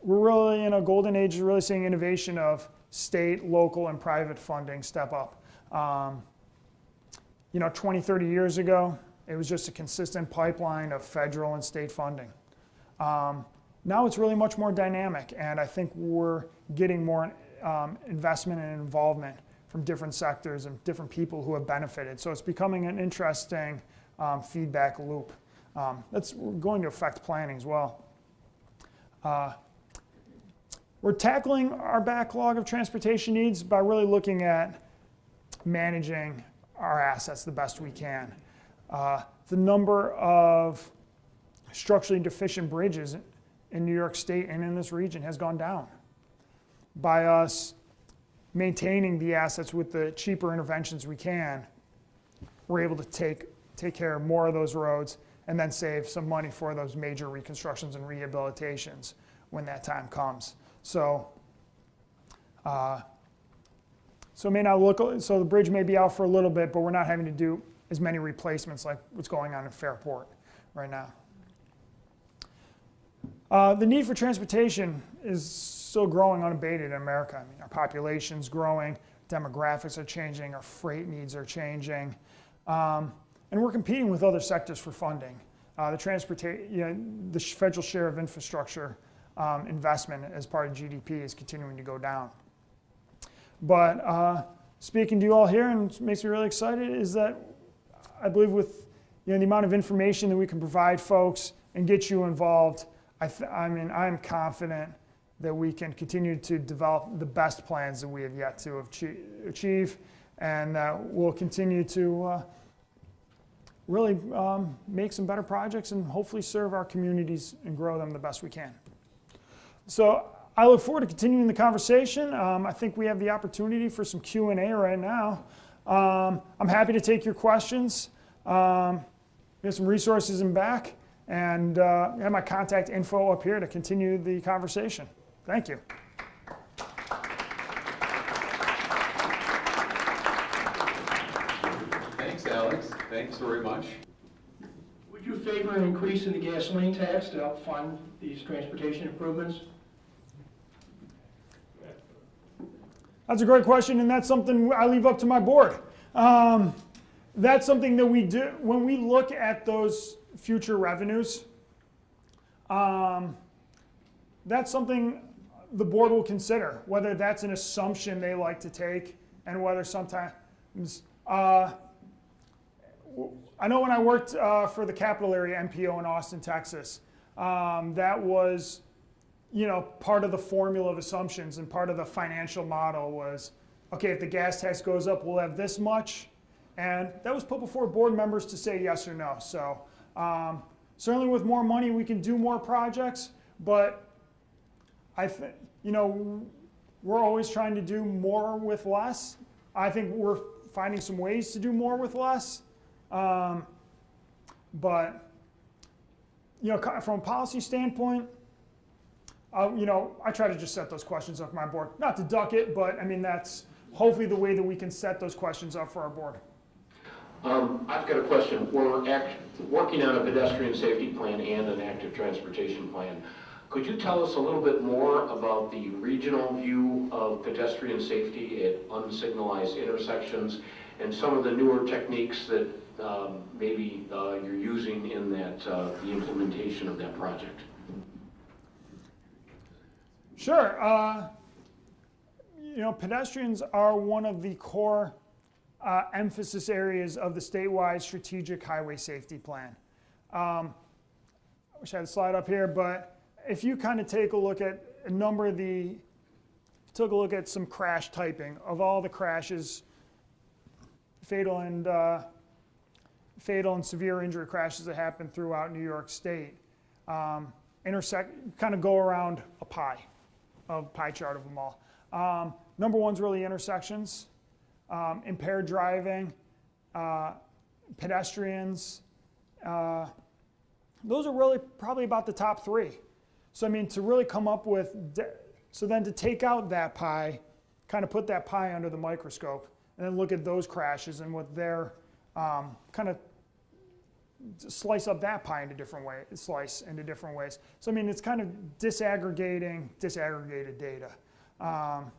Speaker 2: we're really in a golden age, really seeing innovation of state, local, and private funding step up. 20, 30 years ago, it was just a consistent pipeline of federal and state funding. Now it's really much more dynamic, and I think we're getting more investment and involvement from different sectors and different people who have benefited. So it's becoming an interesting feedback loop. That's going to affect planning as well. We're tackling our backlog of transportation needs by really looking at managing our assets the best we can. The number of structurally deficient bridges in New York State and in this region has gone down. By us maintaining the assets with the cheaper interventions we can, we're able to take care of more of those roads and then save some money for those major reconstructions and rehabilitations when that time comes. So it may not look, so the bridge may be out for a little bit, but we're not having to do as many replacements like what's going on in Fairport right now. The need for transportation is still growing unabated in America. I mean, our population's growing, demographics are changing, our freight needs are changing, and we're competing with other sectors for funding. The federal share of infrastructure investment as part of GDP is continuing to go down. But speaking to you all here, and what makes me really excited, is that I believe with the amount of information that we can provide folks and get you involved, I'm confident that we can continue to develop the best plans that we have yet to achieve, and we'll continue to really make some better projects and hopefully serve our communities and grow them the best we can. So I look forward to continuing the conversation. I think we have the opportunity for some Q&A right now. I'm happy to take your questions. We have some resources in back, and I have my contact info up here to continue the conversation. Thank you.
Speaker 3: Thanks, Alex. Thanks very much.
Speaker 4: Would you favor an increase in the gasoline tax to help fund these transportation improvements?
Speaker 2: That's a great question, and that's something I leave up to my board. That's something that we do when we look at those future revenues. That's something the board will consider, whether that's an assumption they like to take, and whether sometimes, I know when I worked for the capital area MPO in Austin, Texas, that was part of the formula of assumptions, and part of the financial model was okay, if the gas tax goes up, we'll have this much. And that was put before board members to say yes or no. So certainly with more money, we can do more projects, but I think, we're always trying to do more with less. I think we're finding some ways to do more with less. But, from a policy standpoint, I try to just set those questions up for my board. Not to duck it, but I mean, that's hopefully the way that we can set those questions up for our board.
Speaker 5: I've got a question. We're working on a pedestrian safety plan and an active transportation plan. Could you tell us a little bit more about the regional view of pedestrian safety at unsignalized intersections and some of the newer techniques that maybe you're using in that the implementation of that project?
Speaker 2: Sure. Pedestrians are one of the core emphasis areas of the statewide strategic highway safety plan. I wish I had a slide up here, but if you kind of take a look at a number of took a look at some crash typing of all the crashes, fatal and severe injury crashes that happen throughout New York State, kind of go around a pie chart of them all. Number one's really intersections, impaired driving, pedestrians. Those are really probably about the top three. So I mean, to really come up with, so then to take out that pie, kind of put that pie under the microscope, and then look at those crashes and what they're kind of slice up that pie into different ways, So I mean, it's kind of disaggregated data. And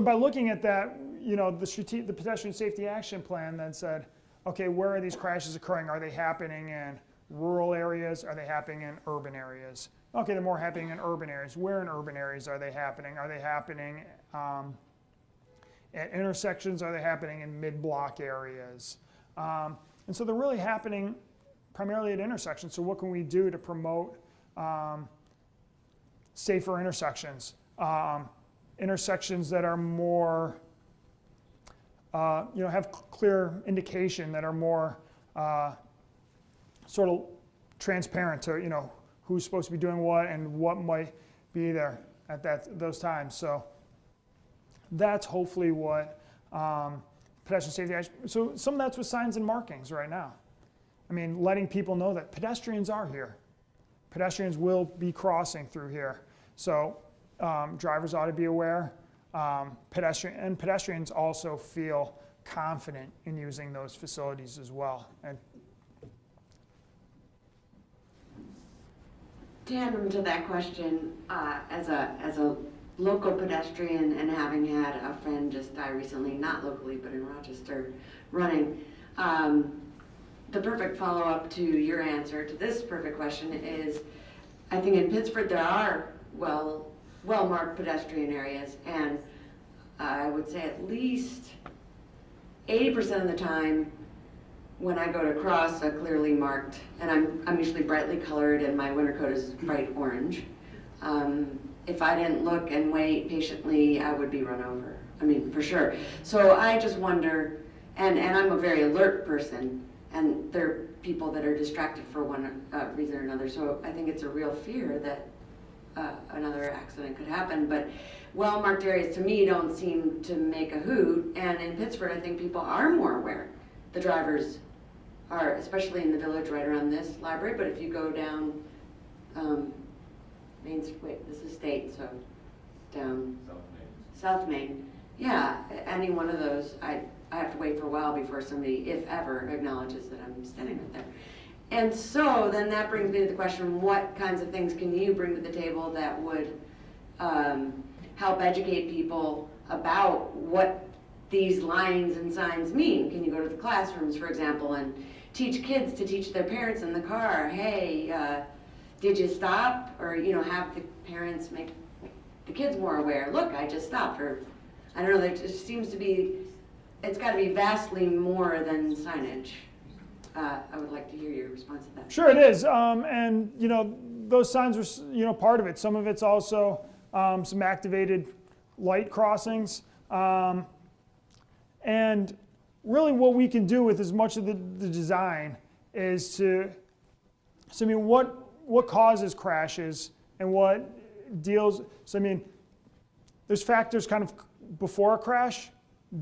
Speaker 2: by looking at that, the pedestrian safety action plan then said, okay, where are these crashes occurring? Are they happening in rural areas? Are they happening in urban areas? Okay, they're more happening in urban areas. Where in urban areas are they happening? Are they happening at intersections? Are they happening in mid-block areas? And so they're really happening primarily at intersections. So what can we do to promote safer intersections? Intersections that are more, have clear indication, that are more sort of transparent to, who's supposed to be doing what and what might be there at those times. So that's hopefully what pedestrian safety action. So some of that's with signs and markings right now. I mean, letting people know that pedestrians are here. Pedestrians will be crossing through here. So drivers ought to be aware. Pedestrians also feel confident in using those facilities as well. And
Speaker 6: tandem to that question, as a local pedestrian and having had a friend just die recently, not locally but in Rochester, running, the perfect follow-up to your answer to this perfect question is, I think in Pittsford there are well-marked pedestrian areas, and I would say at least 80% of the time when I go to cross a clearly marked, and I'm usually brightly colored and my winter coat is bright orange. If I didn't look and wait patiently, I would be run over. I mean, for sure. So I just wonder, and I'm a very alert person, and there are people that are distracted for one reason or another. So I think it's a real fear that another accident could happen. But well-marked areas to me don't seem to make a hoot. And in Pittsford, I think people are more aware. The drivers are, especially in the village right around this library. But if you go down Main Street, wait, this is State, so down South Main. Yeah, any one of those, I have to wait for a while before somebody, if ever, acknowledges that I'm standing right there. And so then that brings me to the question, what kinds of things can you bring to the table that would help educate people about what these lines and signs mean? Can you go to the classrooms, for example, and teach kids to teach their parents in the car, hey, did you stop? Or, have the parents make the kids more aware. Look, I just stopped. Or, I don't know, there just seems to be, it's got to be vastly more than signage. I would like to hear your response to that.
Speaker 2: Sure, it is. And, those signs are, part of it. Some of it's also some activated light crossings. And really what we can do with as much of the design is to, so I mean, what causes crashes and what deals, so I mean, there's factors kind of before a crash,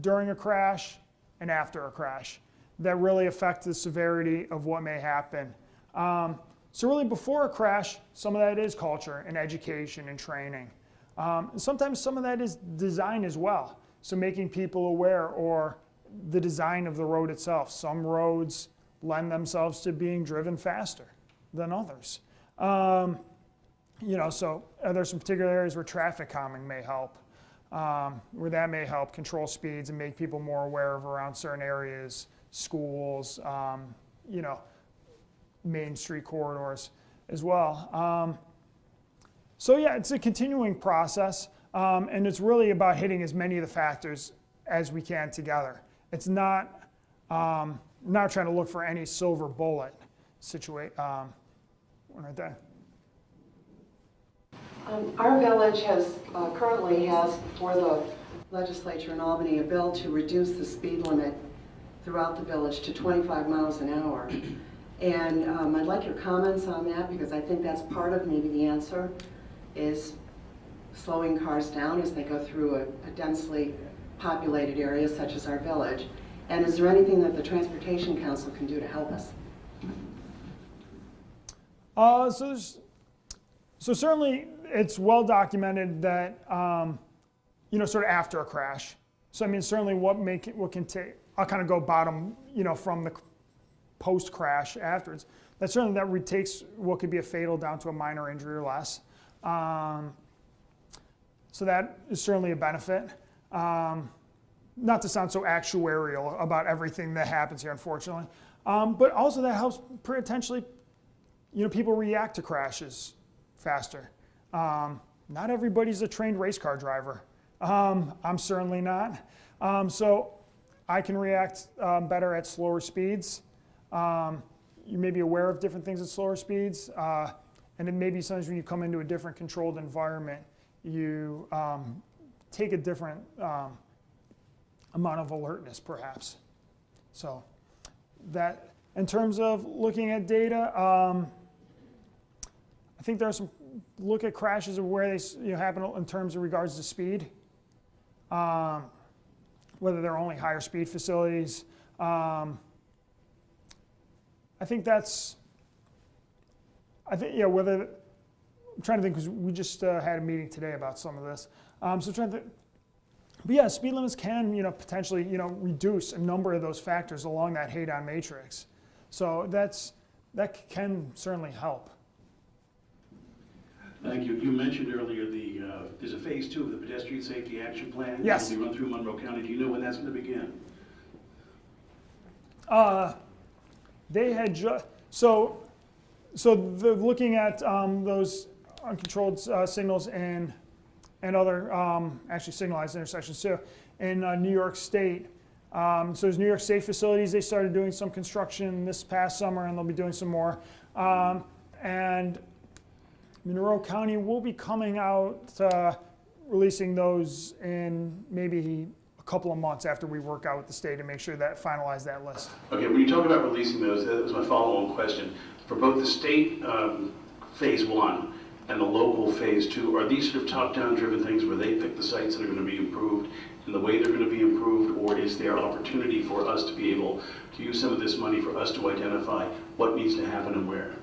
Speaker 2: during a crash, and after a crash that really affect the severity of what may happen. So really before a crash, some of that is culture and education and training. And sometimes some of that is design as well. So making people aware, or the design of the road itself. Some roads lend themselves to being driven faster than others. You know, so there's some particular areas where traffic calming may help, where that may help control speeds and make people more aware of around certain areas, schools, you know, main street corridors as well. So yeah, it's a continuing process, and it's really about hitting as many of the factors as we can together. It's not, not trying to look for any silver bullet situation. Right there.
Speaker 6: Our village has, currently has before the legislature in Albany a bill to reduce the speed limit throughout the village to 25 miles an hour. And I'd like your comments on that, because I think that's part of maybe the answer, is slowing cars down as they go through a densely populated area such as our village. And is there anything that the Transportation Council can do to help us?
Speaker 2: So certainly it's well documented that, you know, sort of after a crash. So I mean, certainly what can take, I'll kind of go bottom, you know, from the post-crash afterwards. That certainly that takes what could be a fatal down to a minor injury or less. So that is certainly a benefit. Not to sound so actuarial about everything that happens here, unfortunately, but also that helps potentially, you know, people react to crashes faster. Not everybody's a trained race car driver. I'm certainly not. So I can react better at slower speeds. You may be aware of different things at slower speeds. And then maybe sometimes when you come into a different controlled environment, you take a different amount of alertness, perhaps. So that, in terms of looking at data, I think there are some, look at crashes of where they happen in terms of regards to speed, whether they're only higher speed facilities. I think that's, yeah, whether, I'm trying to think, because we just had a meeting today about some of this. So trying to think, but yeah, speed limits can, potentially, reduce a number of those factors along that Hayden matrix. So that can certainly help.
Speaker 7: Thank you. You mentioned earlier there's a phase 2 of the Pedestrian Safety Action Plan.
Speaker 2: Yes.
Speaker 7: It'll be run through Monroe County. Do you know when that's going to begin?
Speaker 2: They had so they're looking at those uncontrolled signals and other actually signalized intersections too in New York State. So there's New York State facilities. They started doing some construction this past summer, and they'll be doing some more. And Monroe County will be coming out releasing those in maybe a couple of months after we work out with the state to make sure that finalize that list.
Speaker 7: Okay, when you talk about releasing those, that was my follow-on question. For both the state phase 1 and the local phase 2, are these sort of top-down driven things where they pick the sites that are going to be improved and the way they're going to be improved, or is there opportunity for us to be able to use some of this money for us to identify what needs to happen and where?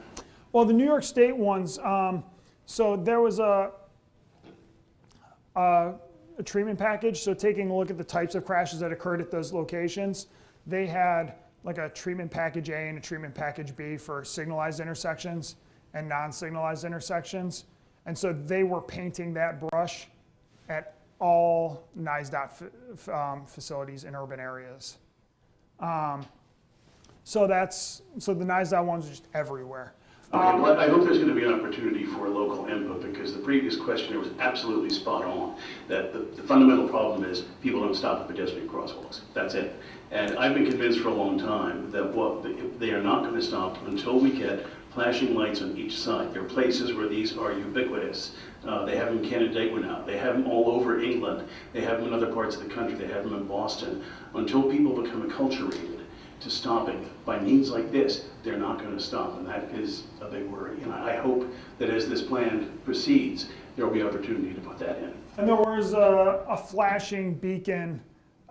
Speaker 2: Well, the New York State ones, so there was a treatment package, so taking a look at the types of crashes that occurred at those locations. They had like a treatment package A and a treatment package B for signalized intersections and non-signalized intersections. And so they were painting that brush at all NISDOT facilities in urban areas. So the NISDOT ones are just everywhere.
Speaker 7: Okay, well, I hope there's going to be an opportunity for local input, because the previous questioner was absolutely spot on, that the fundamental problem is people don't stop at pedestrian crosswalks. That's it. And I've been convinced for a long time that they are not going to stop until we get flashing lights on each side. There are places where these are ubiquitous. They have them in Canandaigua now. They have them all over England. They have them in other parts of the country. They have them in Boston. Until people become acculturated to stopping by means like this, they're not going to stop, and that is a big worry. And I hope that as this plan proceeds, there will be opportunity to put that in.
Speaker 2: And there was a flashing beacon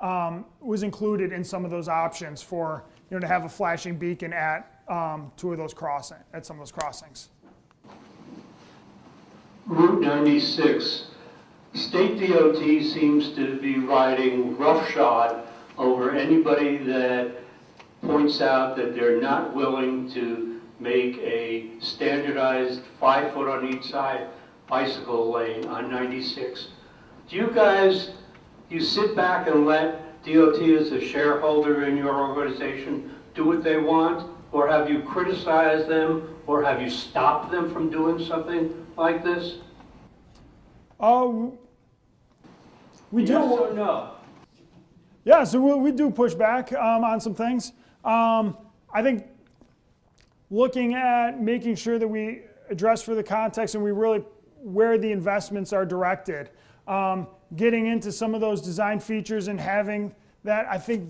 Speaker 2: was included in some of those options for, to have a flashing beacon at some of those crossings.
Speaker 8: Route 96, State DOT seems to be riding roughshod over anybody that points out that they're not willing to make a standardized 5 foot on each side bicycle lane on 96. Do you guys, you sit back and let DOT as a shareholder in your organization do what they want? Or have you criticized them? Or have you stopped them from doing something like this?
Speaker 2: We do.
Speaker 8: Yes or no?
Speaker 2: Yeah, so we do push back on some things. I think looking at making sure that we address for the context and we really where the investments are directed. Getting into some of those design features and having that, I think,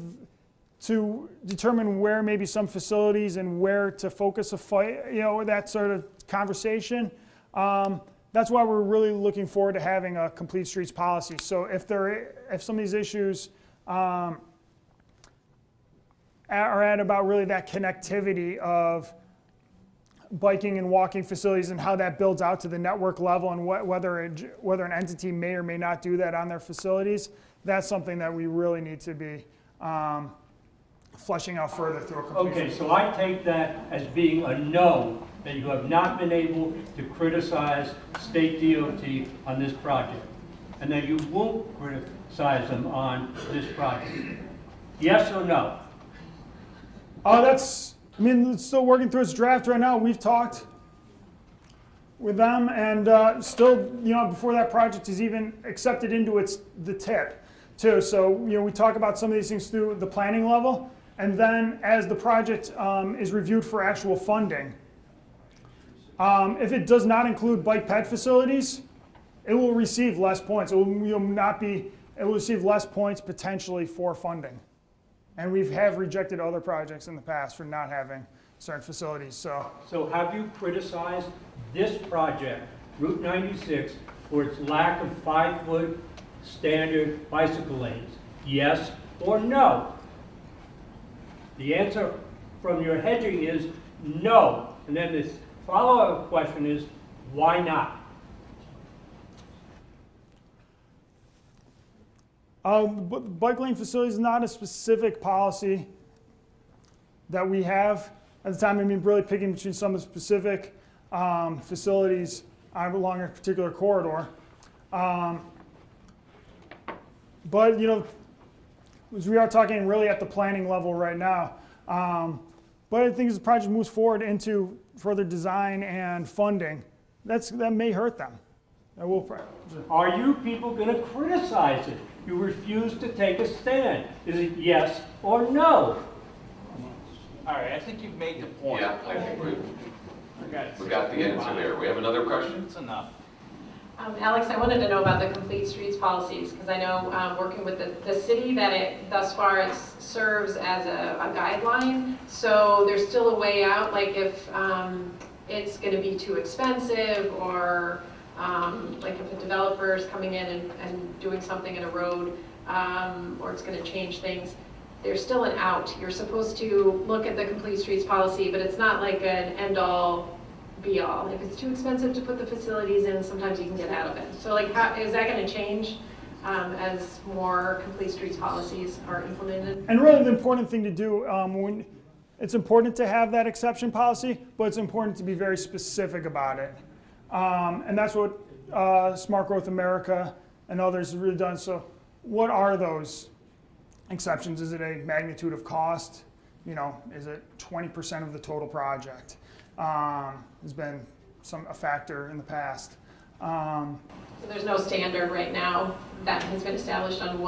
Speaker 2: to determine where maybe some facilities and where to focus a fight, that sort of conversation. That's why we're really looking forward to having a complete streets policy. So if some of these issues are at about really that connectivity of biking and walking facilities and how that builds out to the network level and whether an entity may or may not do that on their facilities, that's something that we really need to be fleshing out further through a complete.
Speaker 8: Okay, so I take that as being a no, that you have not been able to criticize state DOT on this project, and that you won't criticize them on this project. Yes or no?
Speaker 2: It's still working through its draft right now. We've talked with them, and still, before that project is even accepted into the tip, too. So, we talk about some of these things through the planning level, and then as the project is reviewed for actual funding, if it does not include bike ped facilities, it will receive less points. It will receive less points potentially for funding. And we have rejected other projects in the past for not having certain facilities.
Speaker 8: So have you criticized this project, Route 96, for its lack of 5 foot standard bicycle lanes? Yes or no? The answer from your hedging is no. And then this follow-up question is, why not?
Speaker 2: Bike lane facilities is not a specific policy that we have at the time. Really picking between some of the specific facilities along a particular corridor. But, as we are talking really at the planning level right now. But I think as the project moves forward into further design and funding, that may hurt them.
Speaker 8: Are you people going to criticize it? You refuse to take a stand. Is it yes or no?
Speaker 9: All right, I think you've made the point.
Speaker 3: Yeah, I think we got the answer there. We have another question?
Speaker 9: It's enough.
Speaker 1: Alex, I wanted to know about the complete streets policies, because I know working with the city that it thus far it serves as a guideline. So there's still a way out, like if it's going to be too expensive, or like if a developer is coming in and doing something in a road, or it's going to change things. There's still an out. You're supposed to look at the complete streets policy, but it's not like an end-all, be-all. If it's too expensive to put the facilities in, sometimes you can get out of it. So like, how is that going to change as more complete streets policies are implemented?
Speaker 2: And really the important thing to do, it's important to have that exception policy, but it's important to be very specific about it. And that's what Smart Growth America and others have really done. So what are those exceptions? Is it a magnitude of cost? Is it 20% of the total project? Has been a factor in the past. So
Speaker 1: there's no standard right now that has been established on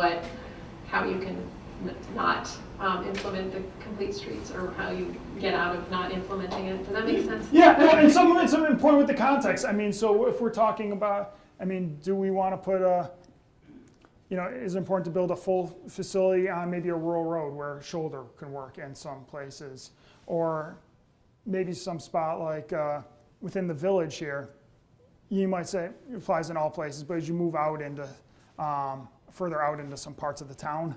Speaker 1: how you can not implement the complete streets, or how you get out of not implementing it. Does that make sense?
Speaker 2: Yeah, and some of it's important with the context. I mean, so if we're talking about, I mean, do we want to put a, you know, is it important to build a full facility on maybe a rural road where a shoulder can work in some places, or maybe some spot like within the village here, you might say it applies in all places, but as you move out into, further out into some parts of the town,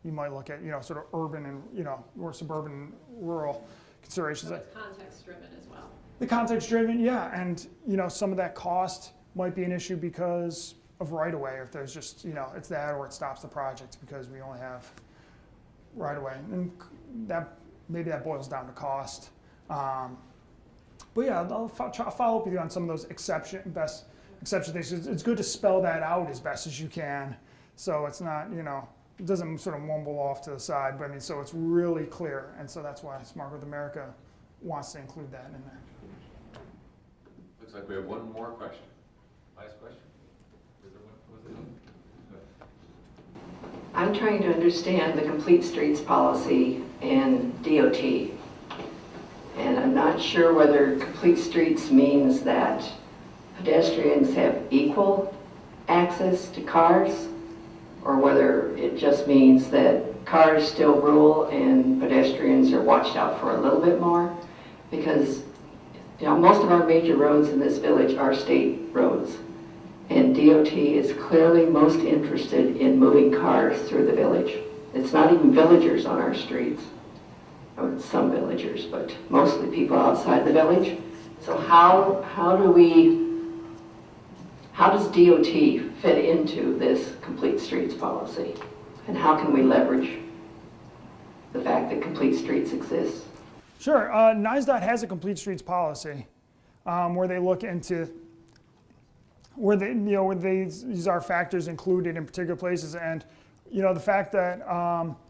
Speaker 2: you might look at, you know, sort of urban and, you know, more suburban, rural considerations.
Speaker 1: So it's context driven as well.
Speaker 2: The context driven, yeah, and, you know, some of that cost might be an issue because of right of way, if there's just, you know, it's that or it stops the project because we only have right of way, and that maybe that boils down to cost. But yeah, I'll follow up with you on some of those exception things. It's good to spell that out as best as you can, so it's not, you know, it doesn't sort of mumble off to the side, but I mean, so it's really clear, and so that's why Smart Growth America wants to include that in there.
Speaker 3: Looks like we have one more question. Last question. Was there one?
Speaker 10: I'm trying to understand the complete streets policy in DOT. And I'm not sure whether complete streets means that pedestrians have equal access to cars, or whether it just means that cars still rule and pedestrians are watched out for a little bit more. Because, you know, most of our major roads in this village are state roads. And DOT is clearly most interested in moving cars through the village. It's not even villagers on our streets. Or some villagers, but mostly people outside the village. So how does DOT fit into this complete streets policy? And how can we leverage the fact that complete streets exist?
Speaker 2: Sure, NISDOT has a complete streets policy where they look into where they, you know, where these are factors included in particular places, and you know the fact that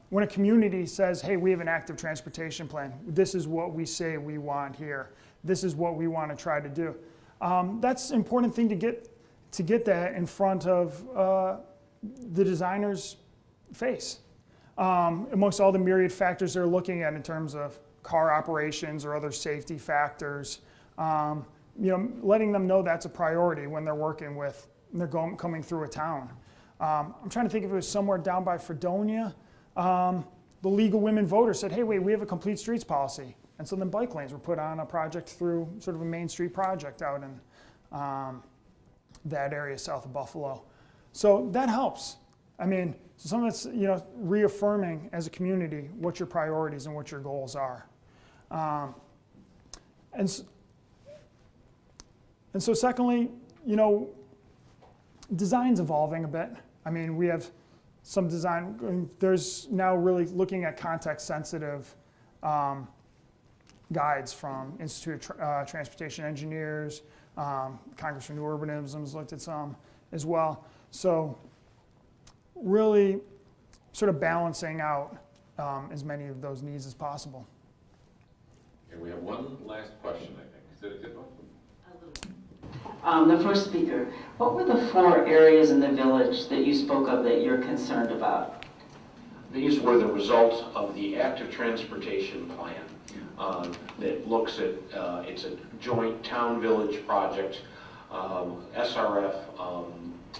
Speaker 2: when a community says, hey, we have an active transportation plan, this is what we say we want here, this is what we want to try to do. That's an important thing to get that in front of the designer's face. Amongst all the myriad factors they're looking at in terms of car operations or other safety factors, you know, letting them know that's a priority when they're working with, when they're coming through a town. I'm trying to think if it was somewhere down by Fredonia. The League of Women Voters said, hey, wait, we have a complete streets policy. And so then bike lanes were put on a project through sort of a Main Street project out in that area south of Buffalo. So that helps. I mean, some of it's, you know, reaffirming as a community what your priorities and what your goals are. And so secondly, you know, design's evolving a bit. I mean, we have some design, there's now really looking at context-sensitive guides from Institute of Transportation Engineers, Congress for New Urbanism's looked at some as well. So really sort of balancing out as many of those needs as possible.
Speaker 3: Okay, we have one last question, I think. Is that a good one?
Speaker 10: The first speaker, what were the 4 areas in the village that you spoke of that you're concerned about?
Speaker 5: These were the result of the active transportation plan that looks at, it's a joint town-village project, SRF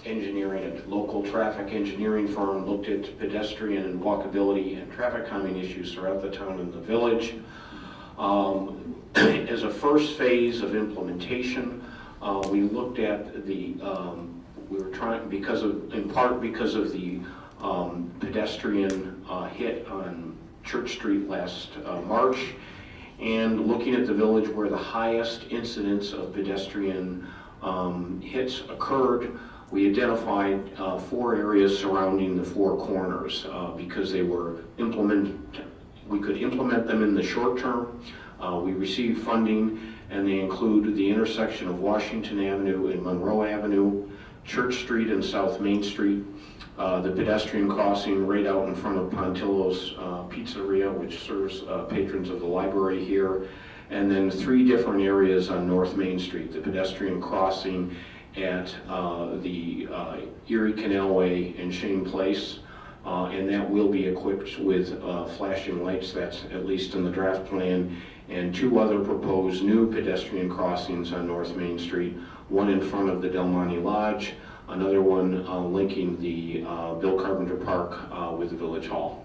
Speaker 5: engineering, a local traffic engineering firm looked at pedestrian and walkability and traffic calming issues throughout the town and the village. As a first phase of implementation, we looked at the, we were trying, in part because of the pedestrian hit on Church Street last March, and looking at the village where the highest incidence of pedestrian hits occurred, we identified 4 areas surrounding the 4 corners because they were we could implement them in the short term. We received funding, and they include the intersection of Washington Avenue and Monroe Avenue, Church Street and South Main Street, the pedestrian crossing right out in front of Pontillo's Pizzeria, which serves patrons of the library here, and then 3 different areas on North Main Street, the pedestrian crossing at the Erie Canal Way in Shane Place, and that will be equipped with flashing lights. That's at least in the draft plan, and 2 other proposed new pedestrian crossings on North Main Street, one in front of the Del Monte Lodge, another one linking the Bill Carpenter Park with the Village Hall.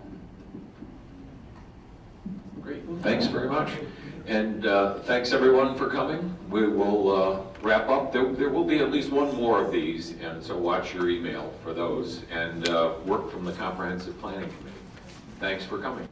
Speaker 3: Great, thanks very much. And thanks everyone for coming. We will wrap up. There will be at least one more of these, and so watch your email for those, and work from the Comprehensive Planning Committee. Thanks for coming.